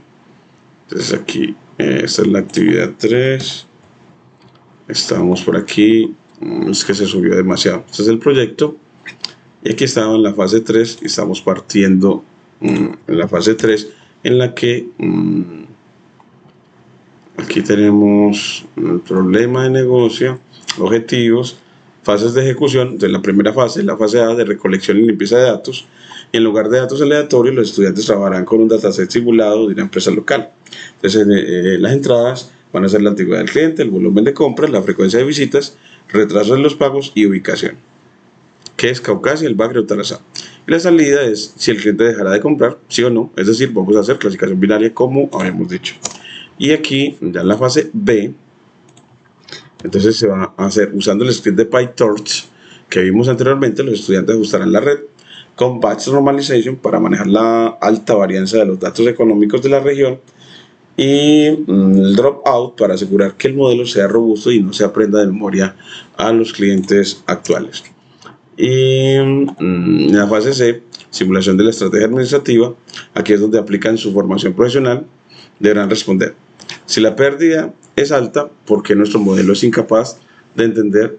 [SPEAKER 1] Entonces aquí, esta es la actividad 3. Estamos por aquí, es que se subió demasiado. Este es el proyecto. Y aquí estamos en la fase 3 y estamos partiendo en la fase 3 en la que aquí tenemos el problema de negocio, objetivos, fases de ejecución de la primera fase, la fase A de recolección y limpieza de datos. Y en lugar de datos aleatorios, los estudiantes trabajarán con un dataset simulado de una empresa local. Entonces, las entradas van a ser la antigüedad del cliente, el volumen de compras, la frecuencia de visitas, retrasos en los pagos y ubicación, que es Caucasia, el Bagre o Tarazá. Y la salida es si el cliente dejará de comprar, sí o no. Es decir, vamos a hacer clasificación binaria como habíamos dicho. Y aquí, ya en la fase B, entonces se va a hacer usando el script de PyTorch que vimos anteriormente. Los estudiantes ajustarán la red con Batch Normalization para manejar la alta varianza de los datos económicos de la región y el dropout para asegurar que el modelo sea robusto y no se aprenda de memoria a los clientes actuales. Y en la fase C, simulación de la estrategia administrativa. Aquí es donde aplican su formación profesional. Deberán responder: si la pérdida es alta, ¿por qué nuestro modelo es incapaz de entender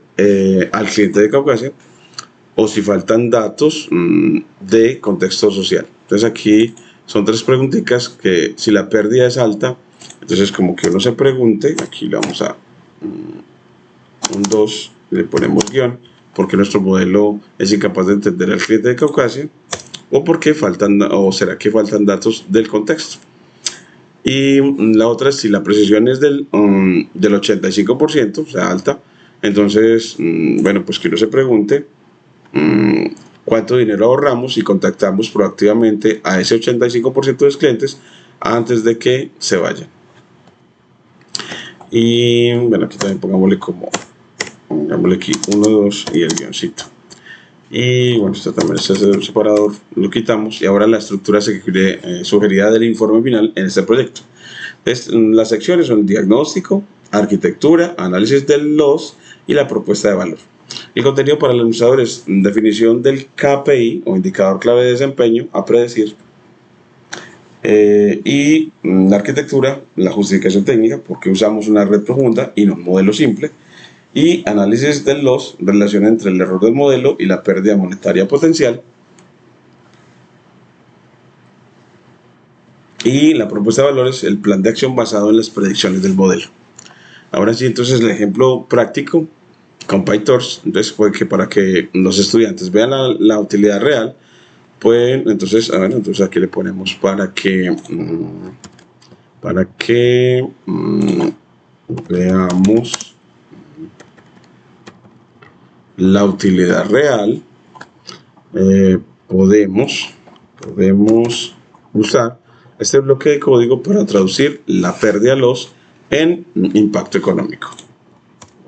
[SPEAKER 1] al cliente de Caucasia? o si faltan datos de contexto social. Entonces aquí son 3 preguntitas que si la pérdida es alta, entonces como que uno se pregunte, aquí le vamos a un 2, le ponemos guión, porque nuestro modelo es incapaz de entender al cliente de Caucasia, o porque faltan, o será que faltan datos del contexto. Y la otra es si la precisión es del 85%, o sea, alta, entonces, bueno, pues que uno se pregunte cuánto dinero ahorramos si contactamos proactivamente a ese 85% de los clientes antes de que se vayan. Y bueno, aquí también pongámosle aquí 1, 2 y el guioncito. Y bueno, esto también es el separador, lo quitamos y ahora la estructura sugerida del informe final en este proyecto. Entonces, las secciones son diagnóstico, arquitectura, análisis del loss y la propuesta de valor. El contenido para el administrador es definición del KPI o indicador clave de desempeño a predecir. Y la arquitectura, la justificación técnica, porque usamos una red profunda y no un modelo simple. Y análisis del loss, relación entre el error del modelo y la pérdida monetaria potencial. Y la propuesta de valores, el plan de acción basado en las predicciones del modelo. Ahora sí, entonces el ejemplo práctico con PyTorch, entonces puede que para que los estudiantes vean la utilidad real, pueden, entonces, a ver, entonces aquí le ponemos para que veamos la utilidad real. Podemos usar este bloque de código para traducir la pérdida loss en impacto económico.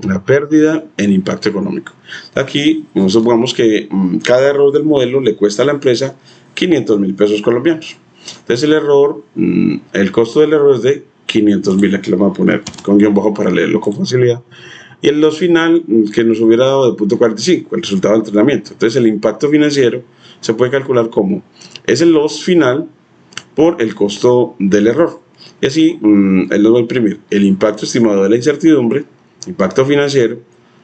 [SPEAKER 1] La pérdida en impacto económico. Aquí supongamos que cada error del modelo le cuesta a la empresa 500.000 pesos colombianos. Entonces el error, el costo del error es de 500.000, aquí lo vamos a poner con guión bajo para leerlo con facilidad. Y el loss final que nos hubiera dado de 0.45, el resultado del entrenamiento. Entonces el impacto financiero se puede calcular como es el loss final por el costo del error. Y así él nos va a imprimir el impacto estimado de la incertidumbre, impacto financiero,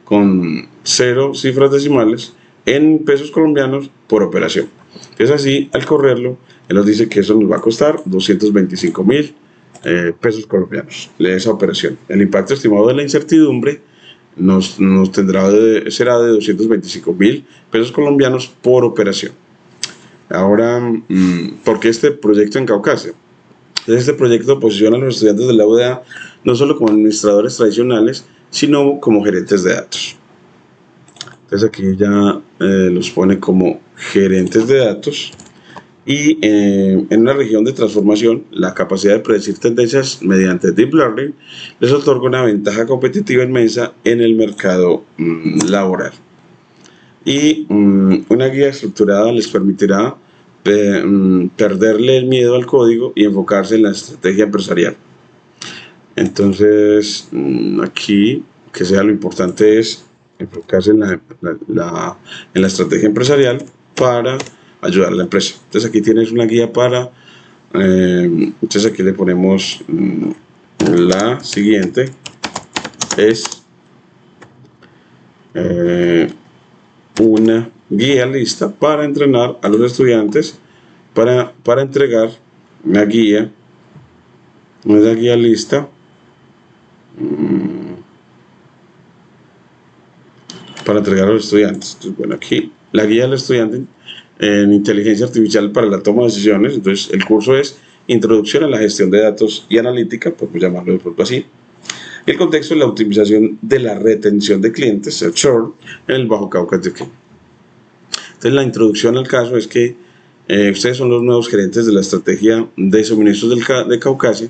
[SPEAKER 1] con 0 cifras decimales en pesos colombianos por operación. Entonces así, al correrlo, él nos dice que eso nos va a costar 225.000 pesos colombianos, esa operación. El impacto estimado de la incertidumbre será de 225.000 pesos colombianos por operación. Ahora, ¿por qué este proyecto en Caucasia? Este proyecto posiciona a los estudiantes de la UDA no solo como administradores tradicionales, sino como gerentes de datos. Entonces aquí ya los pone como gerentes de datos y en una región de transformación, la capacidad de predecir tendencias mediante Deep Learning les otorga una ventaja competitiva inmensa en el mercado laboral. Y una guía estructurada les permitirá perderle el miedo al código y enfocarse en la estrategia empresarial. Entonces aquí que sea lo importante es enfocarse en la estrategia empresarial para ayudar a la empresa. Entonces aquí tienes una guía para entonces aquí le ponemos la siguiente es una guía lista para entrenar a los estudiantes para entregar una guía lista para entregar a los estudiantes. Entonces, bueno, aquí la guía del estudiante en inteligencia artificial para la toma de decisiones. Entonces el curso es Introducción a la gestión de datos y analítica, podemos llamarlo de pronto así. El contexto es la optimización de la retención de clientes, el churn, en el Bajo Cauca Antioquia. Entonces la introducción al caso es que ustedes son los nuevos gerentes de la estrategia de suministros de Caucasia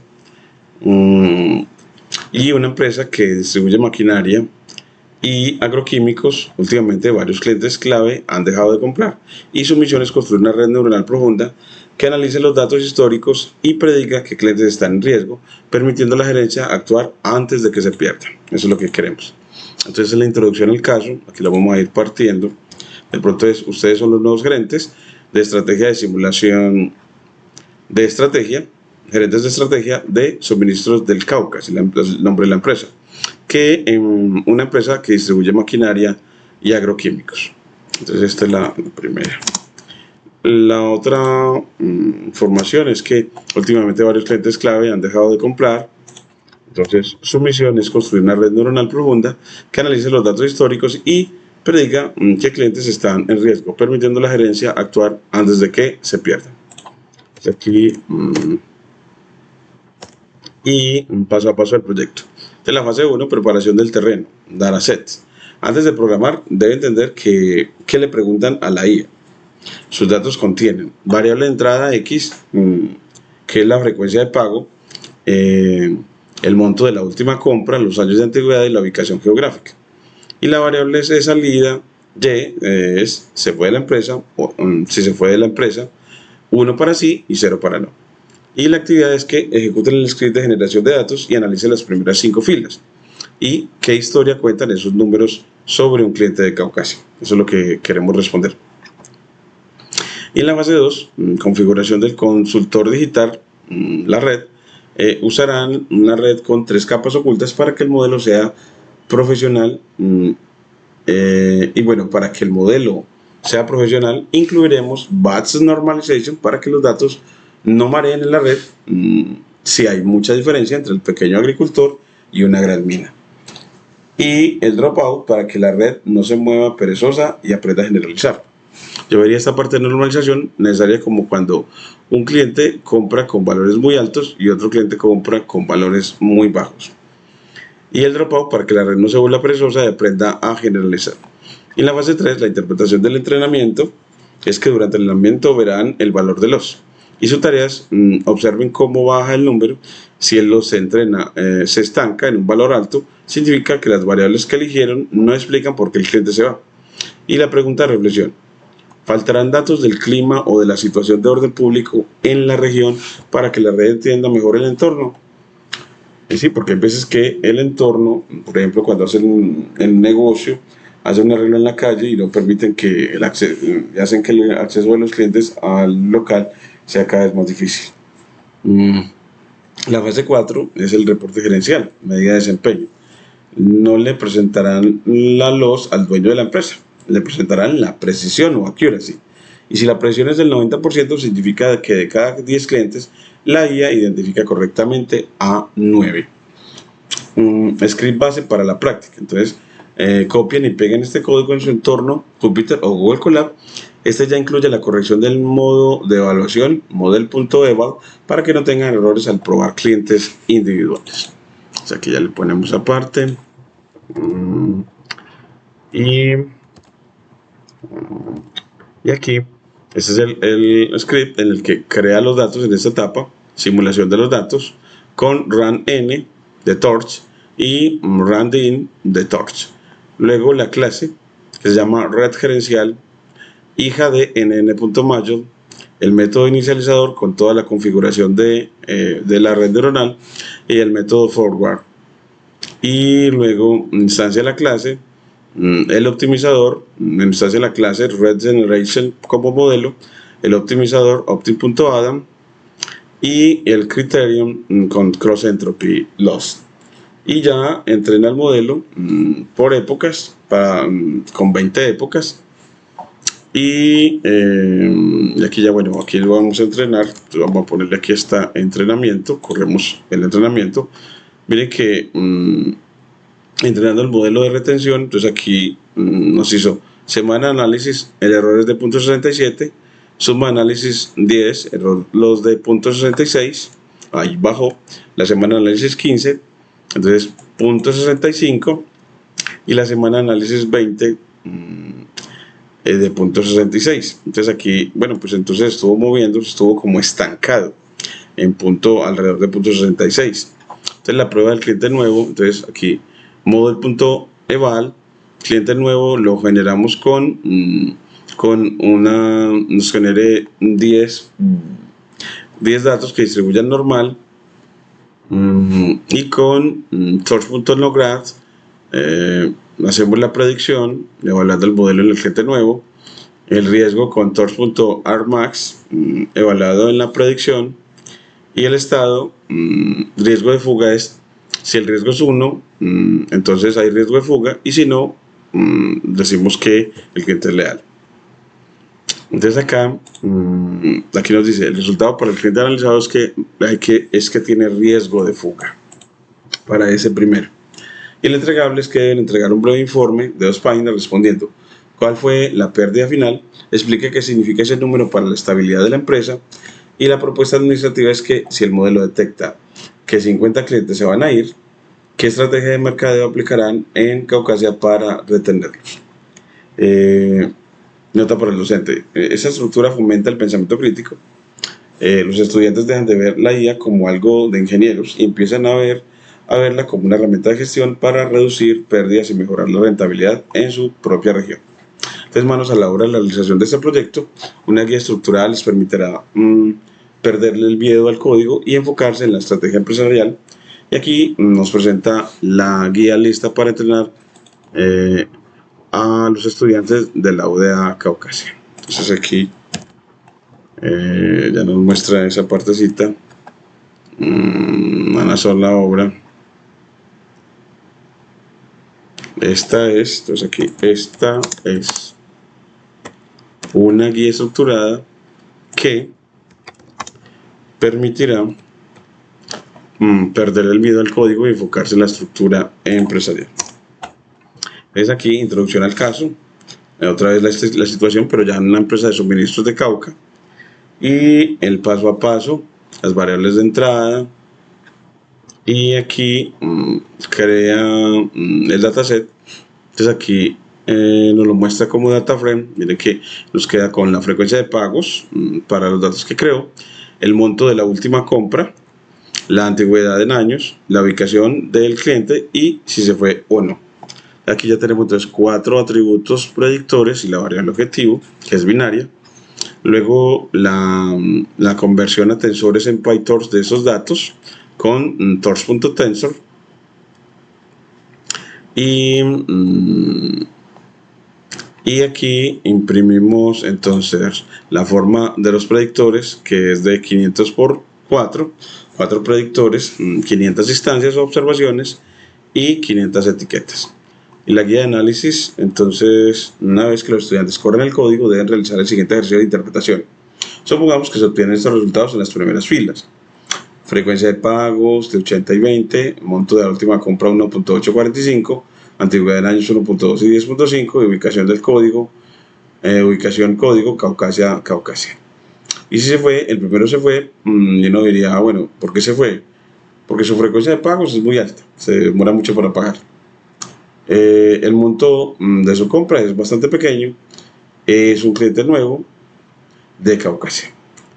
[SPEAKER 1] y una empresa que distribuye maquinaria y agroquímicos. Últimamente varios clientes clave han dejado de comprar y su misión es construir una red neuronal profunda que analice los datos históricos y prediga qué clientes están en riesgo, permitiendo a la gerencia actuar antes de que se pierdan. Eso es lo que queremos. Entonces en la introducción al caso, aquí lo vamos a ir partiendo. De pronto ustedes son los nuevos gerentes de estrategia de simulación de estrategia, gerentes de estrategia de suministros del Cauca, es el nombre de la empresa, que una empresa que distribuye maquinaria y agroquímicos. Entonces esta es la primera. La otra información es que últimamente varios clientes clave han dejado de comprar. Entonces su misión es construir una red neuronal profunda que analice los datos históricos y prediga qué clientes están en riesgo, permitiendo a la gerencia actuar antes de que se pierdan. Aquí y paso a paso del proyecto. De la fase 1, preparación del terreno, datasets. Antes de programar, debe entender qué le preguntan a la IA. Sus datos contienen variable de entrada X, que es la frecuencia de pago, el monto de la última compra, los años de antigüedad y la ubicación geográfica. Y la variable de salida Y es se fue de la empresa, o si se fue de la empresa, 1 para sí y 0 para no. Y la actividad es que ejecuten el script de generación de datos y analicen las primeras 5 filas. Y qué historia cuentan esos números sobre un cliente de Caucasia. Eso es lo que queremos responder. Y en la fase 2, configuración del consultor digital, la red, usarán una red con 3 capas ocultas para que el modelo sea profesional. Y bueno, para que el modelo sea profesional, incluiremos Batch Normalization para que los datos no mareen en la red si hay mucha diferencia entre el pequeño agricultor y una gran mina. Y el dropout para que la red no se mueva perezosa y aprenda a generalizar. Yo vería esta parte de normalización necesaria como cuando un cliente compra con valores muy altos y otro cliente compra con valores muy bajos. Y el dropout para que la red no se vuelva perezosa y aprenda a generalizar. Y en la fase 3, la interpretación del entrenamiento, es que durante el entrenamiento verán el valor de los. Y su tarea es observen cómo baja el número. Si el los se entrena, se estanca en un valor alto, significa que las variables que eligieron no explican por qué el cliente se va. Y la pregunta de reflexión: ¿faltarán datos del clima o de la situación de orden público en la región para que la red entienda mejor el entorno? Sí, porque hay veces que el entorno, por ejemplo, cuando hacen el negocio, hacen un arreglo en la calle y no permiten que el acceso, hacen que el acceso de los clientes al local sea cada vez más difícil. La fase 4 es el reporte gerencial, medida de desempeño. No le presentarán la loss al dueño de la empresa, le presentarán la precisión o accuracy. Y si la precisión es del 90%, significa que de cada 10 clientes, la IA identifica correctamente a 9. Script base para la práctica. Entonces, copian y pegan este código en su entorno, Jupyter o Google Colab. Este ya incluye la corrección del modo de evaluación, model.eval, para que no tengan errores al probar clientes individuales. O sea, aquí ya le ponemos aparte. Y aquí, este es el script en el que crea los datos en esta etapa, simulación de los datos, con run n de torch y run-in de torch. Luego la clase, que se llama red gerencial, hija de nn.major, el método inicializador con toda la configuración de la red neuronal y el método forward. Y luego instancia de la clase, el optimizador, instancia de la clase red generation como modelo, el optimizador optim.adam y el criterion con cross entropy loss. Y ya entrena el modelo por épocas, con 20 épocas. Y aquí ya, bueno, aquí lo vamos a entrenar. Entonces vamos a ponerle aquí está entrenamiento, corremos el entrenamiento. Miren que entrenando el modelo de retención, entonces aquí nos hizo semana de análisis, el error es de 0.67, suma análisis 10, error los de 0.66, ahí bajó, la semana de análisis 15, entonces 0.65, y la semana de análisis 20 de 0.66. Entonces aquí, bueno, pues entonces estuvo moviendo, estuvo como estancado en punto alrededor de 0.66. Entonces la prueba del cliente nuevo, entonces aquí model.eval, cliente nuevo lo generamos con nos genere 10 datos que distribuyan normal, y con torch.nograd hacemos la predicción evaluando el modelo en el cliente nuevo, el riesgo con torch.armax evaluado en la predicción, y el estado, riesgo de fuga es, si el riesgo es 1, entonces hay riesgo de fuga, y si no, decimos que el cliente es leal. Entonces acá, aquí nos dice, el resultado para el cliente analizado es que tiene riesgo de fuga para ese primero. Y el entregable es que deben entregar un breve informe de 2 páginas respondiendo cuál fue la pérdida final, explique qué significa ese número para la estabilidad de la empresa, y la propuesta administrativa es que si el modelo detecta que 50 clientes se van a ir, ¿qué estrategia de mercadeo aplicarán en Caucasia para retenerlos? Nota para el docente. Esa estructura fomenta el pensamiento crítico. Los estudiantes dejan de ver la IA como algo de ingenieros y empiezan a verla como una herramienta de gestión para reducir pérdidas y mejorar la rentabilidad en su propia región. Entonces, manos a la obra de la realización de este proyecto, una guía estructurada les permitirá perderle el miedo al código y enfocarse en la estrategia empresarial. Y aquí nos presenta la guía lista para entrenar a los estudiantes de la UDA Caucasia. Entonces aquí ya nos muestra esa partecita, una sola obra. Entonces aquí, esta es una guía estructurada que permitirá perder el miedo al código y enfocarse en la estructura empresarial. Es aquí introducción al caso, otra vez la situación, pero ya en una empresa de suministros de Cauca, y el paso a paso, las variables de entrada, y aquí crea el dataset. Entonces aquí nos lo muestra como data frame. Miren que nos queda con la frecuencia de pagos para los datos que creó, el monto de la última compra, la antigüedad en años, la ubicación del cliente y si se fue o no. Aquí ya tenemos entonces 4 atributos predictores y la variable objetivo, que es binaria. Luego la conversión a tensores en PyTorch de esos datos con torch.tensor. Y aquí imprimimos entonces la forma de los predictores, que es de 500 por 4 predictores, 500 instancias o observaciones y 500 etiquetas. Y la guía de análisis, entonces, una vez que los estudiantes corren el código, deben realizar el siguiente ejercicio de interpretación. Supongamos que se obtienen estos resultados en las primeras filas. Frecuencia de pagos de 80 y 20, monto de la última compra 1.845, antigüedad en años 1.2 y 10.5, y ubicación del código, ubicación código Caucasia. Y si se fue, el primero se fue, y uno diría, bueno, ¿por qué se fue? Porque su frecuencia de pagos es muy alta, se demora mucho para pagar. El monto de su compra es bastante pequeño, es un cliente nuevo de Caucasia,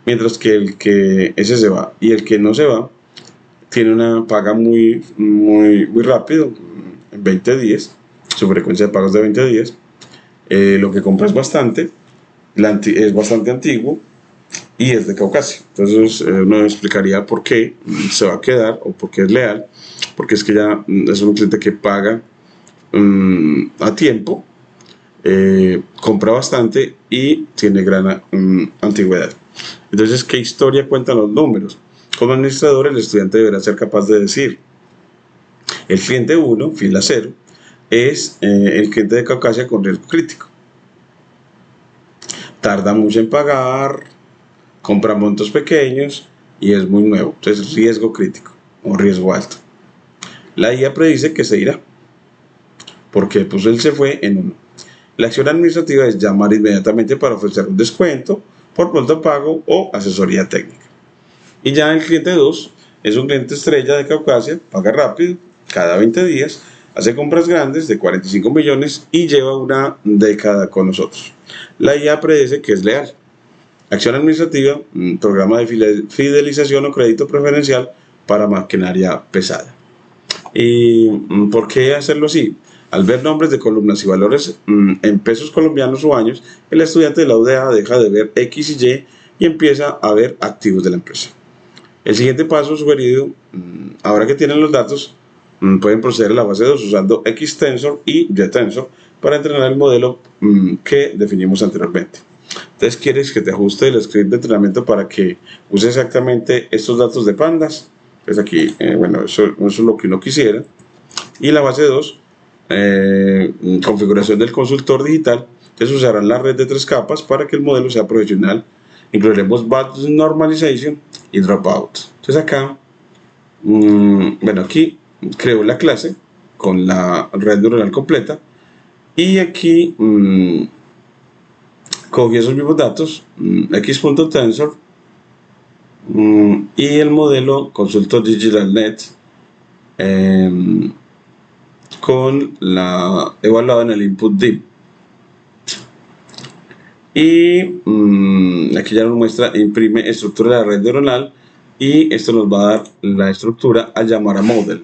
[SPEAKER 1] mientras que ese se va y el que no se va tiene una paga muy rápido, en 20 días, su frecuencia de pagos de 20 días, lo que compra es bastante antiguo y es de Caucasia. Entonces uno explicaría por qué se va a quedar o por qué es leal, porque es que ya es un cliente que paga a tiempo, compra bastante y tiene gran antigüedad. Entonces, ¿qué historia cuentan los números? Como administrador, el estudiante deberá ser capaz de decir: el cliente 1, fila 0, es el cliente de Caucasia con riesgo crítico. Tarda mucho en pagar, compra montos pequeños y es muy nuevo. Entonces, riesgo crítico o riesgo alto. La IA predice que se irá, porque pues él se fue en 1. La acción administrativa es llamar inmediatamente para ofrecer un descuento por pronto pago o asesoría técnica. Y ya el cliente 2 es un cliente estrella de Caucasia, paga rápido, cada 20 días, hace compras grandes de 45 millones y lleva una década con nosotros. La IA predice que es leal. Acción administrativa, programa de fidelización o crédito preferencial para maquinaria pesada. ¿Y por qué hacerlo así? Al ver nombres de columnas y valores en pesos colombianos o años, el estudiante de la UDA deja de ver X y Y y empieza a ver activos de la empresa. El siguiente paso sugerido, ahora que tienen los datos, pueden proceder a la fase 2 usando Xtensor y YTensor para entrenar el modelo que definimos anteriormente. Entonces, ¿quieres que te ajuste el script de entrenamiento para que use exactamente estos datos de pandas? Pues aquí, bueno, eso es lo que uno quisiera. Y la fase 2, configuración del consultor digital Entonces usarán la red de 3 capas para que el modelo sea profesional. Incluiremos Batch Normalization y Dropout. Entonces acá, bueno, aquí creo la clase con la red neuronal completa y aquí cogí esos mismos datos, x.tensor, y el modelo consultó DigitalNet con la evaluada en el input DIM. Y aquí ya nos muestra, imprime estructura de la red neuronal y esto nos va a dar la estructura a llamar a model.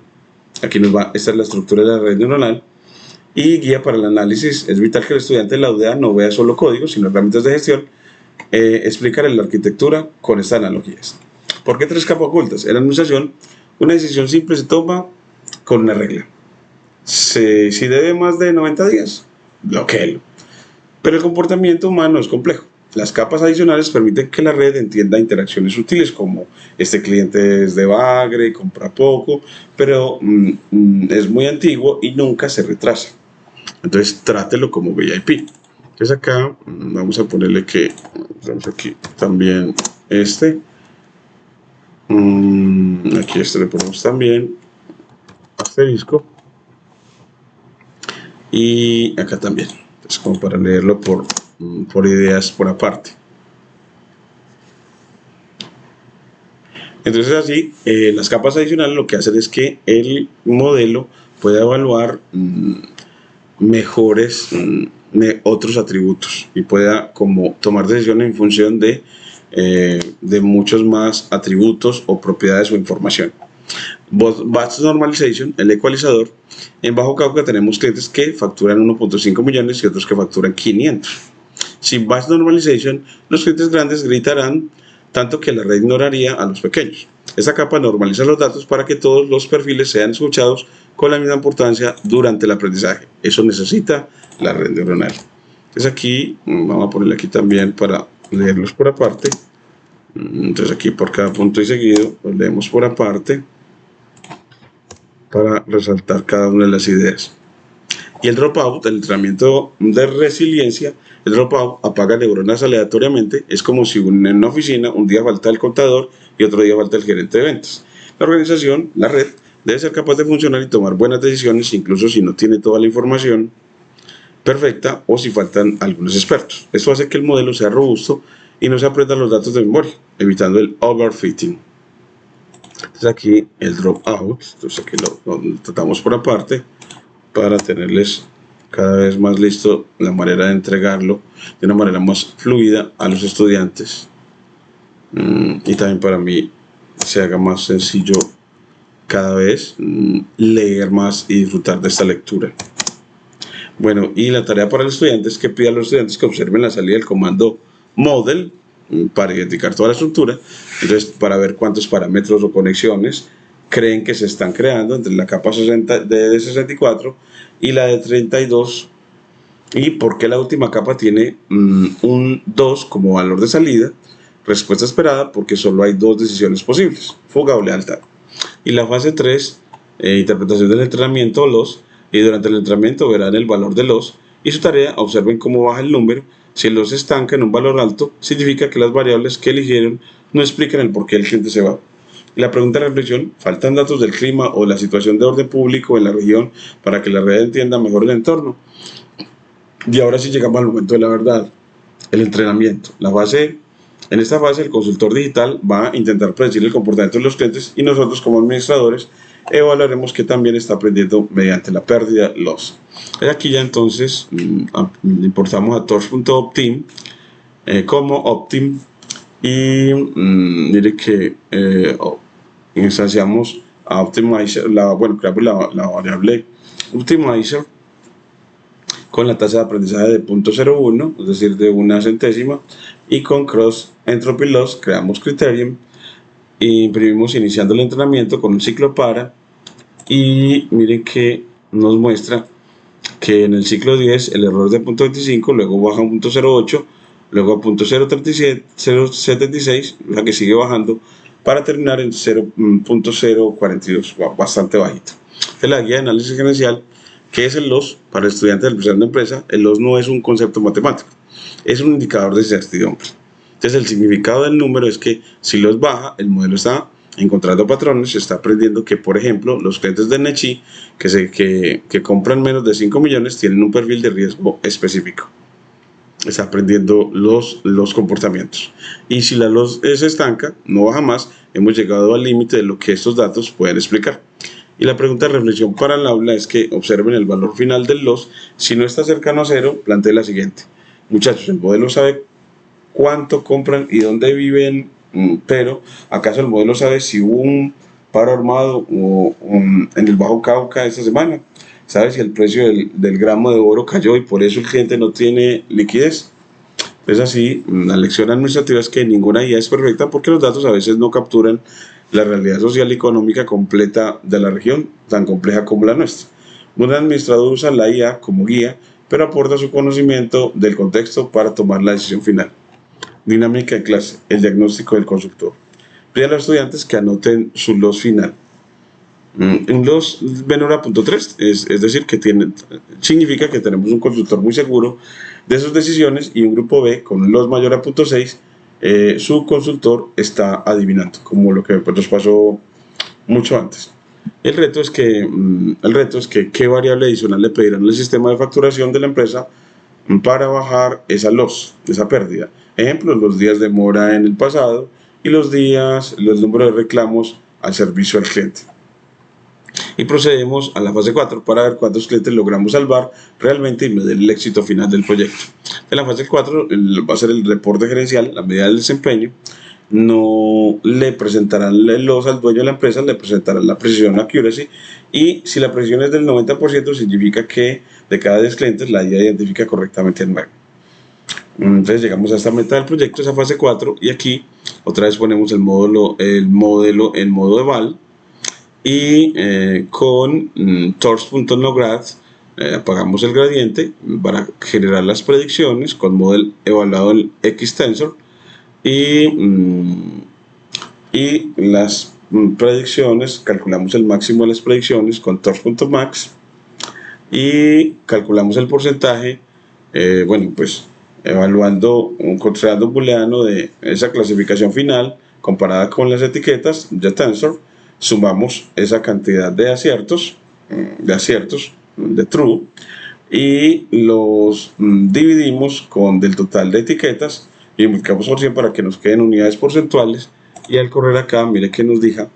[SPEAKER 1] Aquí nos va, esta es la estructura de la red neuronal y guía para el análisis. Es vital que el estudiante de la UDA no vea solo código, sino herramientas de gestión. Explicaré la arquitectura con estas analogías. ¿Por qué 3 capas ocultas? En la enunciación, una decisión simple se toma con una regla. Si debe más de 90 días, bloquéelo. Pero el comportamiento humano es complejo. Las capas adicionales permiten que la red entienda interacciones útiles como este cliente es de bagre, compra poco, pero es muy antiguo y nunca se retrasa. Entonces trátelo como VIP. Entonces acá vamos a ponerle que, vamos aquí también este. Aquí este le ponemos también asterisco. Y acá también. Entonces como para leerlo por ideas por aparte. Entonces así, las capas adicionales lo que hacen es que el modelo pueda evaluar mejores otros atributos y pueda como tomar decisiones en función de muchos más atributos o propiedades o información. Batch Normalization, el ecualizador. En bajo cauca tenemos clientes que facturan 1.5 millones y otros que facturan 500. Sin Batch Normalization, los clientes grandes gritarán tanto que la red ignoraría a los pequeños. Esta capa normaliza los datos para que todos los perfiles sean escuchados con la misma importancia durante el aprendizaje. Eso necesita la red neuronal. Entonces aquí, vamos a ponerle aquí también para leerlos por aparte. Entonces aquí por cada punto y seguido los leemos por aparte para resaltar cada una de las ideas. Y el dropout, el entrenamiento de resiliencia, el dropout apaga neuronas aleatoriamente. Es como si en una oficina un día falta el contador y otro día falta el gerente de ventas. La organización, la red, debe ser capaz de funcionar y tomar buenas decisiones, incluso si no tiene toda la información perfecta o si faltan algunos expertos. Esto hace que el modelo sea robusto y no se aprendan los datos de memoria, evitando el overfitting. Entonces aquí el dropout, entonces aquí lo tratamos por aparte para tenerles cada vez más listo la manera de entregarlo de una manera más fluida a los estudiantes y también para mí se haga más sencillo cada vez leer más y disfrutar de esta lectura. Bueno, y la tarea para el estudiante es que pida a los estudiantes que observen la salida del comando model para identificar toda la estructura. Entonces, para ver cuántos parámetros o conexiones creen que se están creando entre la capa 60 de 64 y la de 32, y por qué la última capa tiene un 2 como valor de salida. Respuesta esperada porque solo hay 2 decisiones posibles, fuga o lealtad. Y la fase 3, interpretación del entrenamiento los, y durante el entrenamiento verán el valor de los y su tarea, observen cómo baja el número. Si el los estanca en un valor alto, significa que las variables que eligieron no explican el por qué el cliente se va. Y la pregunta de reflexión, ¿faltan datos del clima o la situación de orden público en la región para que la red entienda mejor el entorno? Y ahora sí llegamos al momento de la verdad, el entrenamiento. En esta fase el consultor digital va a intentar predecir el comportamiento de los clientes y nosotros como administradores evaluaremos que también está aprendiendo mediante la pérdida loss. Aquí ya entonces importamos a torch.optim como optim y mire que instanciamos a optimizer, creamos la variable optimizer con la tasa de aprendizaje de 0.01, es decir, de 1 centésima, y con cross entropy loss creamos criterion e imprimimos iniciando el entrenamiento con un ciclo para, y miren que nos muestra que en el ciclo 10 el error es de 0.25, luego baja a 0.08, luego a 0.076, la que sigue bajando para terminar en 0.042, bastante bajito. En la guía de análisis gerencial ¿Qué es el loss? Para estudiantes del presente de empresa, el loss no es un concepto matemático, es un indicador de certidumbre. Entonces el significado del número es que si los baja, el modelo está encontrando patrones, está aprendiendo que, por ejemplo, los clientes de Nechi que compran menos de 5 millones tienen un perfil de riesgo específico. Está aprendiendo los comportamientos. Y si la loss se estanca, no baja más, hemos llegado al límite de lo que estos datos pueden explicar. Y la pregunta de reflexión para el aula es que observen el valor final del loss. Si no está cercano a cero, plantee la siguiente. Muchachos, el modelo sabe cuánto compran y dónde viven, pero ¿acaso el modelo sabe si hubo un paro armado en el Bajo Cauca esta semana? ¿Sabe si el precio del gramo de oro cayó y por eso el cliente no tiene liquidez? Es así, la lección administrativa es que ninguna IA es perfecta porque los datos a veces no capturan la realidad social y económica completa de la región, tan compleja como la nuestra. Un administrador usa la IA como guía, pero aporta su conocimiento del contexto para tomar la decisión final. Dinámica de clase, el diagnóstico del consultor. Pide a los estudiantes que anoten su loss final. Un loss menor a 0.3, es decir, que significa que tenemos un consultor muy seguro de sus decisiones, y un grupo B con un loss mayor a 0.6, su consultor está adivinando, como lo que nos pasó mucho antes. El reto es que qué variable adicional le pedirán al sistema de facturación de la empresa para bajar esa loss, esa pérdida. Ejemplo, los días de mora en el pasado y los números de reclamos al servicio al cliente. Y procedemos a la fase 4 para ver cuántos clientes logramos salvar realmente y medir el éxito final del proyecto. En la fase 4 va a ser el reporte gerencial, la medida del desempeño. No le presentarán el loss al dueño de la empresa, le presentarán la precisión accuracy, y si la precisión es del 90% significa que de cada 10 clientes la IA identifica correctamente el 9. Entonces llegamos a esta meta del proyecto, esa fase 4, y aquí otra vez ponemos el modelo en modo eval, y con torch.nograd apagamos el gradiente para generar las predicciones con model evaluado en Xtensor, y las predicciones, calculamos el máximo de las predicciones con torch.max y calculamos el porcentaje, evaluando considerando un booleano de esa clasificación final comparada con las etiquetas de Tensor. Sumamos esa cantidad de aciertos de true, y los dividimos del total de etiquetas y multiplicamos por 100 para que nos queden unidades porcentuales. Y al correr acá, mire que nos dice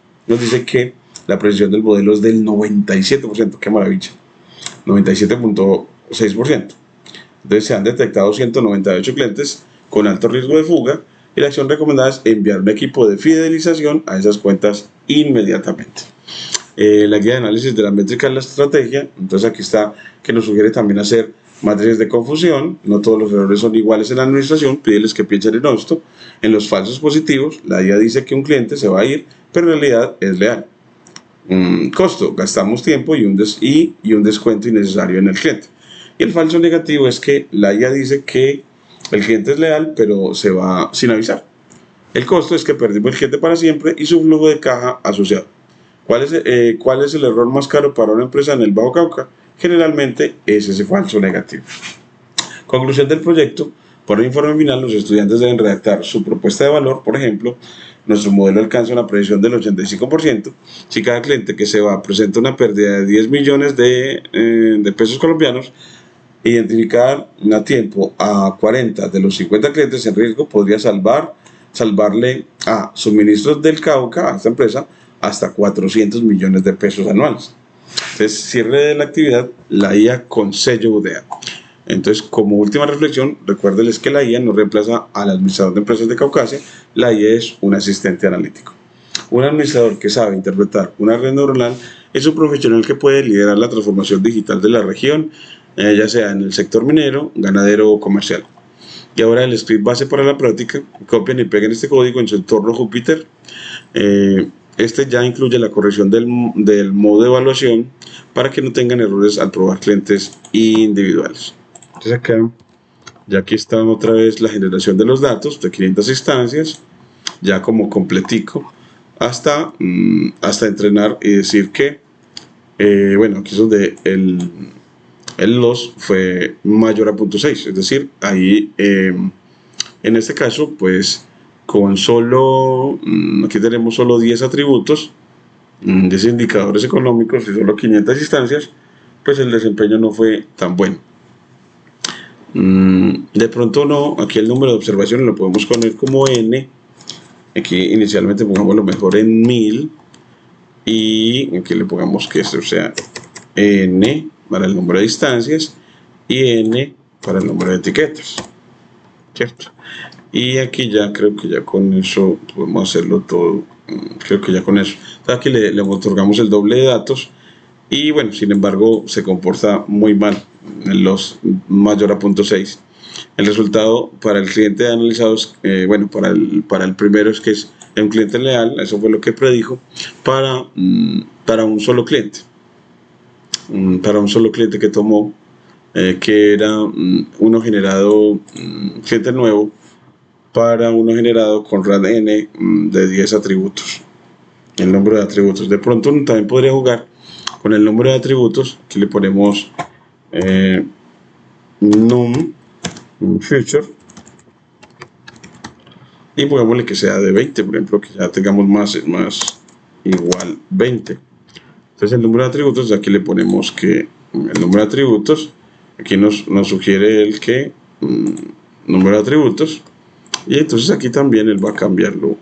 [SPEAKER 1] que la precisión del modelo es del 97%, qué maravilla, 97.6%. Entonces se han detectado 198 clientes con alto riesgo de fuga, y la acción recomendada es enviar un equipo de fidelización a esas cuentas inmediatamente. La guía de análisis de la métrica de la estrategia, entonces aquí está, que nos sugiere también hacer matrices de confusión. No todos los errores son iguales en la administración, pídeles que piensen en esto. En los falsos positivos, la guía dice que un cliente se va a ir, pero en realidad es leal. Costo, gastamos tiempo y un descuento innecesario en el cliente. Y el falso negativo es que la IA dice que el cliente es leal, pero se va sin avisar. El costo es que perdimos el cliente para siempre y su flujo de caja asociado. ¿Cuál es el error más caro para una empresa en el Bajo Cauca? Generalmente es ese falso negativo. Conclusión del proyecto. Por el informe final, los estudiantes deben redactar su propuesta de valor. Por ejemplo, nuestro modelo alcanza una predicción del 85%. Si cada cliente que se va presenta una pérdida de 10 millones de pesos colombianos, identificar a tiempo a 40 de los 50 clientes en riesgo podría salvarle a Suministros del Cauca, a esta empresa, hasta 400 millones de pesos anuales. Entonces, cierre de la actividad, la IA con sello UDEA. Entonces, como última reflexión, recuérdenles que la IA no reemplaza al administrador de empresas de Caucasia. La IA es un asistente analítico. Un administrador que sabe interpretar una red neuronal es un profesional que puede liderar la transformación digital de la región, ya sea en el sector minero, ganadero o comercial. Y ahora el script base para la práctica: copien y peguen este código en su entorno Jupyter. Este ya incluye la corrección del modo de evaluación para que no tengan errores al probar clientes individuales. Entonces acá, ya aquí está otra vez la generación de los datos de 500 instancias, ya como completico, hasta entrenar y decir que, aquí es donde el loss fue mayor a 0.6, es decir, ahí en este caso pues con solo, aquí tenemos solo 10 atributos, 10 indicadores económicos y solo 500 instancias, pues el desempeño no fue tan bueno. De pronto no, aquí el número de observaciones lo podemos poner como n, aquí inicialmente pongamos lo mejor en 1000 y aquí le pongamos que esto sea n para el número de instancias y n para el número de etiquetas, ¿cierto? Y aquí ya creo que ya con eso podemos hacerlo todo, creo que ya con eso. Entonces aquí le otorgamos el doble de datos y bueno, sin embargo se comporta muy mal en los mayor a 0.6. El resultado para el cliente analizado es, bueno, para el primero es que es un cliente leal, eso fue lo que predijo, para un solo cliente. Para un solo cliente que tomó, que era uno generado, cliente nuevo, para uno generado con RAD N de 10 atributos. El número de atributos. De pronto también podría jugar con el número de atributos. Aquí le ponemos num future y pongámosle que sea de 20, por ejemplo, que ya tengamos más igual 20. Entonces el número de atributos, aquí le ponemos que el número de atributos, aquí nos sugiere el que número de atributos, y entonces aquí también él va a cambiarlo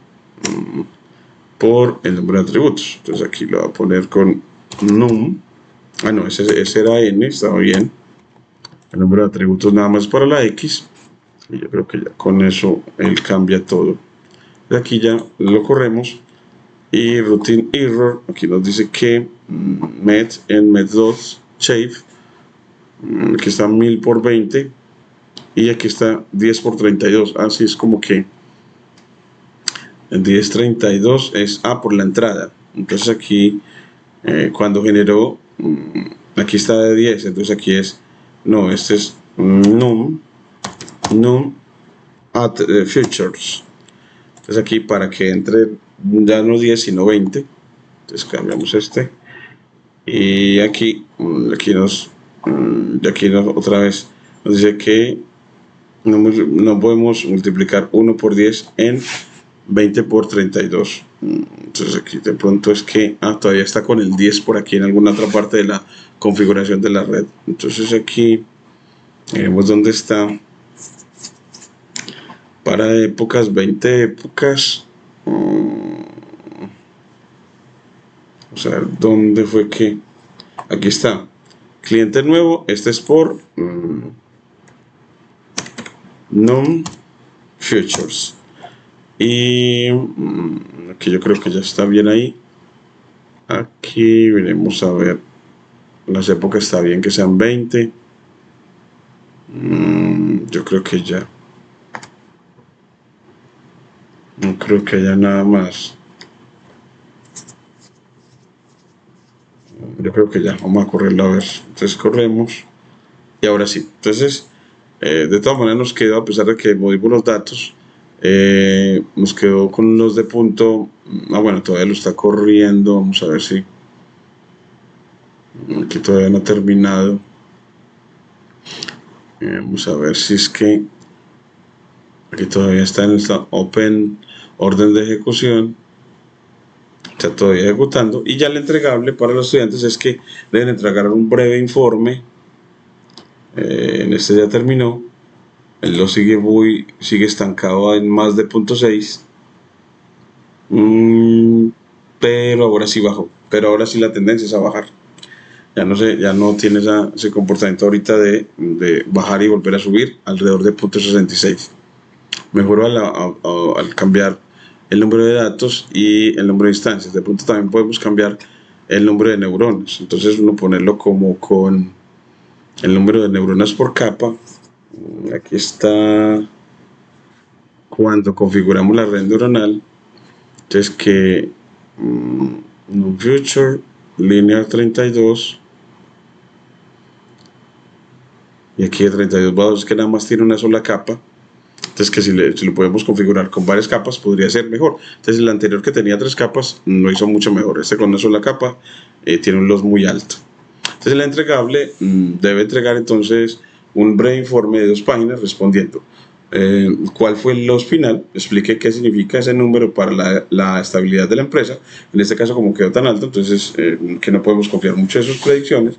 [SPEAKER 1] por el número de atributos. Entonces aquí lo va a poner con num, no, ese era n, estaba bien. El número de atributos nada más para la x, y yo creo que ya con eso él cambia todo. De aquí ya lo corremos y routine error, aquí nos dice que met en met2 shape, aquí está 1000 por 20 y aquí está 10 por 32, así es como que el 1032 es por la entrada. Entonces aquí cuando generó, aquí está de 10, entonces aquí es, no, este es num at futures. Entonces aquí para que entre ya no 10 sino 20, entonces cambiamos este y aquí nos otra vez nos dice que no podemos multiplicar 1 por 10 en 20 por 32. Entonces aquí de pronto es que todavía está con el 10 por aquí en alguna otra parte de la configuración de la red. Entonces aquí vemos dónde está para épocas, 20 épocas. O sea, ¿dónde fue que? Aquí está. Cliente nuevo, este es por num futures. Y aquí yo creo que ya está bien ahí. Aquí veremos a ver. Las épocas está bien que sean 20. Yo creo que ya. No creo que haya nada más. Yo creo que ya, vamos a correrlo a ver. Entonces corremos y ahora sí. Entonces de todas maneras nos quedó, a pesar de que movimos los datos, nos quedó con los de punto. Bueno, todavía lo está corriendo. Vamos a ver si aquí todavía no ha terminado. Vamos a ver si es que aquí todavía está en esta open orden de ejecución. Está todavía ejecutando y ya el entregable para los estudiantes es que deben entregar un breve informe. En este ya terminó, el lo sigue estancado en más de 0.6, pero ahora sí bajó, pero ahora sí la tendencia es a bajar. Ya no tiene ese comportamiento ahorita de bajar y volver a subir alrededor de 0.66. Mejoró al cambiar el número de datos y el número de instancias. De pronto también podemos cambiar el número de neuronas. Entonces uno ponerlo como con el número de neuronas por capa. Aquí está cuando configuramos la red neuronal. Entonces que future linear 32 y aquí de 32 vados que nada más tiene una sola capa. Entonces que si lo podemos configurar con varias capas podría ser mejor. Entonces el anterior que tenía 3 capas lo hizo mucho mejor. Este con una sola capa tiene un loss muy alto. Entonces el entregable debe entregar entonces un breve informe de 2 páginas respondiendo cuál fue el loss final, explique qué significa ese número para la estabilidad de la empresa, en este caso como quedó tan alto, entonces que no podemos confiar mucho en sus predicciones,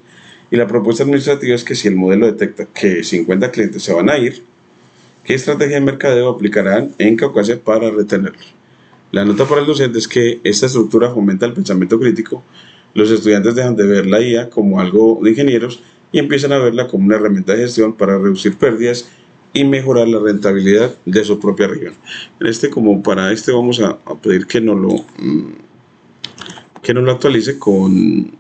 [SPEAKER 1] y la propuesta administrativa es que si el modelo detecta que 50 clientes se van a ir, ¿qué estrategia de mercadeo aplicarán en Caucasia para retenerlos? La nota para el docente es que esta estructura fomenta el pensamiento crítico. Los estudiantes dejan de ver la IA como algo de ingenieros y empiezan a verla como una herramienta de gestión para reducir pérdidas y mejorar la rentabilidad de su propia región. Para este vamos a pedir que nos lo actualice con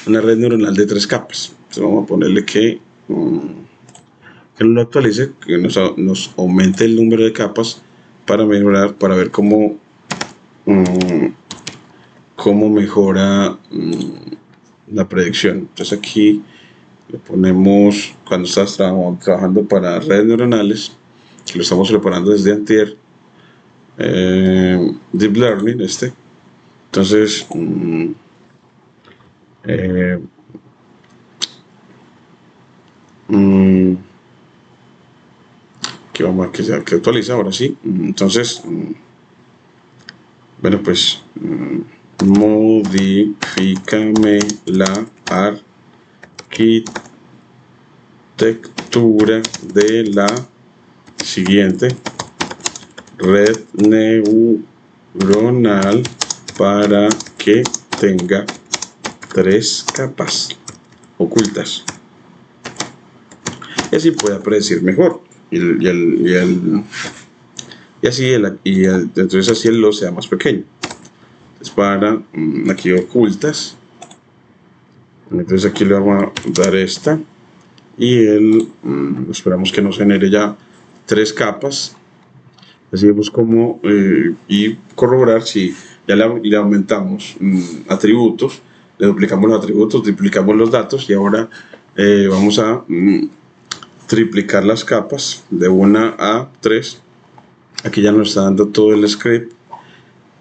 [SPEAKER 1] una red neuronal de 3 capas. Entonces vamos a ponerle que nos lo actualice, que nos aumente el número de capas para mejorar, para ver cómo mejora la predicción. Entonces aquí le ponemos, cuando estás trabajando para redes neuronales, que lo estamos preparando desde antier, Deep Learning, entonces que vamos a que actualiza ahora sí. Entonces bueno, pues modifícame la arquitectura de la siguiente red neuronal para que tenga 3 capas ocultas y así pueda predecir mejor entonces así el loss sea más pequeño. Entonces para aquí ocultas, entonces aquí le vamos a dar esta y esperamos que nos genere ya 3 capas. Así vemos como y corroborar si ya le aumentamos atributos, le duplicamos los atributos, triplicamos los datos y ahora vamos a triplicar las capas de 1 a 3. Aquí ya nos está dando todo el script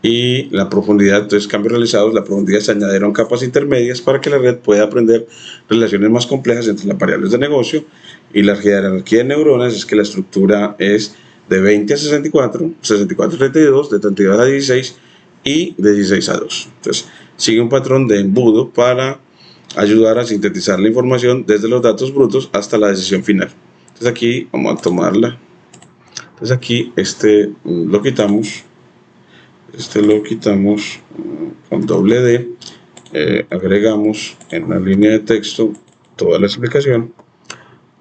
[SPEAKER 1] y la profundidad. Entonces, cambios realizados, la profundidad se añadieron capas intermedias para que la red pueda aprender relaciones más complejas entre las variables de negocio, y la jerarquía de neuronas es que la estructura es de 20 a 64, 64 a 32, de 32 a 16 y de 16 a 2. Entonces, sigue un patrón de embudo para ayudar a sintetizar la información desde los datos brutos hasta la decisión final. Entonces aquí vamos a tomarla. Entonces aquí lo quitamos, con doble D, agregamos en la línea de texto toda la explicación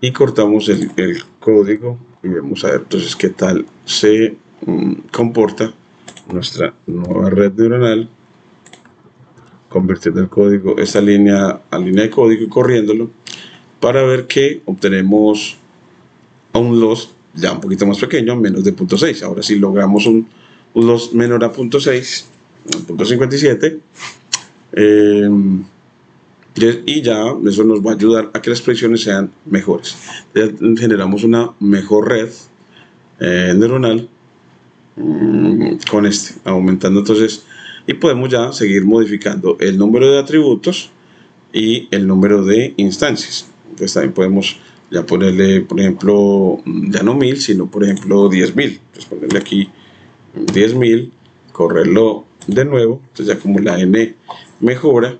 [SPEAKER 1] y cortamos el código y vamos a ver entonces qué tal se comporta nuestra nueva red neuronal, convirtiendo el código, esta línea a línea de código y corriéndolo para ver que obtenemos a un loss ya un poquito más pequeño, menos de 0.6. Ahora sí logramos un loss menor a 0.6, 0.57, y ya eso nos va a ayudar a que las predicciones sean mejores. Ya generamos una mejor red neuronal con aumentando entonces, y podemos ya seguir modificando el número de atributos y el número de instancias. Entonces también podemos ya ponerle, por ejemplo, ya no 1000, sino por ejemplo 10.000. Entonces ponerle aquí 10.000, correrlo de nuevo, entonces ya como la n mejora,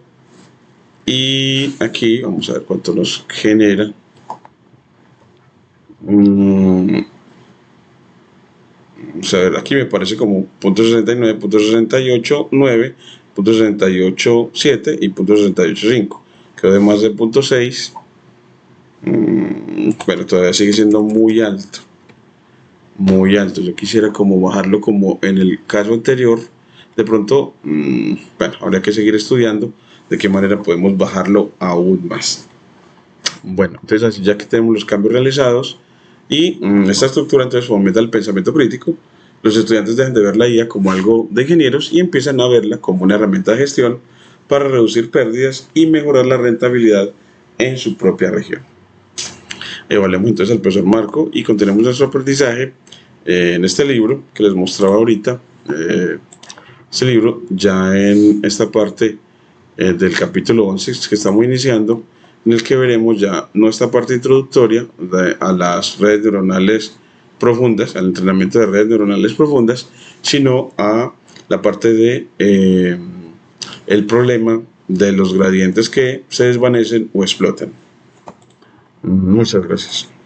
[SPEAKER 1] y aquí vamos a ver cuánto nos genera. Vamos a ver, aquí me parece como 0.69, 0.689, 0.687 y 0.685. Quedó de más de 0.6. Bueno, todavía sigue siendo muy alto. Yo quisiera como bajarlo como en el caso anterior. De pronto, bueno, habría que seguir estudiando de qué manera podemos bajarlo aún más. Bueno, entonces así ya que tenemos los cambios realizados y esta estructura entonces fomenta el pensamiento crítico, los estudiantes dejan de ver la IA como algo de ingenieros y empiezan a verla como una herramienta de gestión para reducir pérdidas y mejorar la rentabilidad en su propia región. Evaluemos entonces al profesor Marco y continuemos nuestro aprendizaje en este libro que les mostraba ahorita. Este libro ya en esta parte del capítulo 11 que estamos iniciando, en el que veremos ya no esta parte introductoria a las redes neuronales profundas, al entrenamiento de redes neuronales profundas, sino a la parte de el problema de los gradientes que se desvanecen o explotan. Muchas gracias.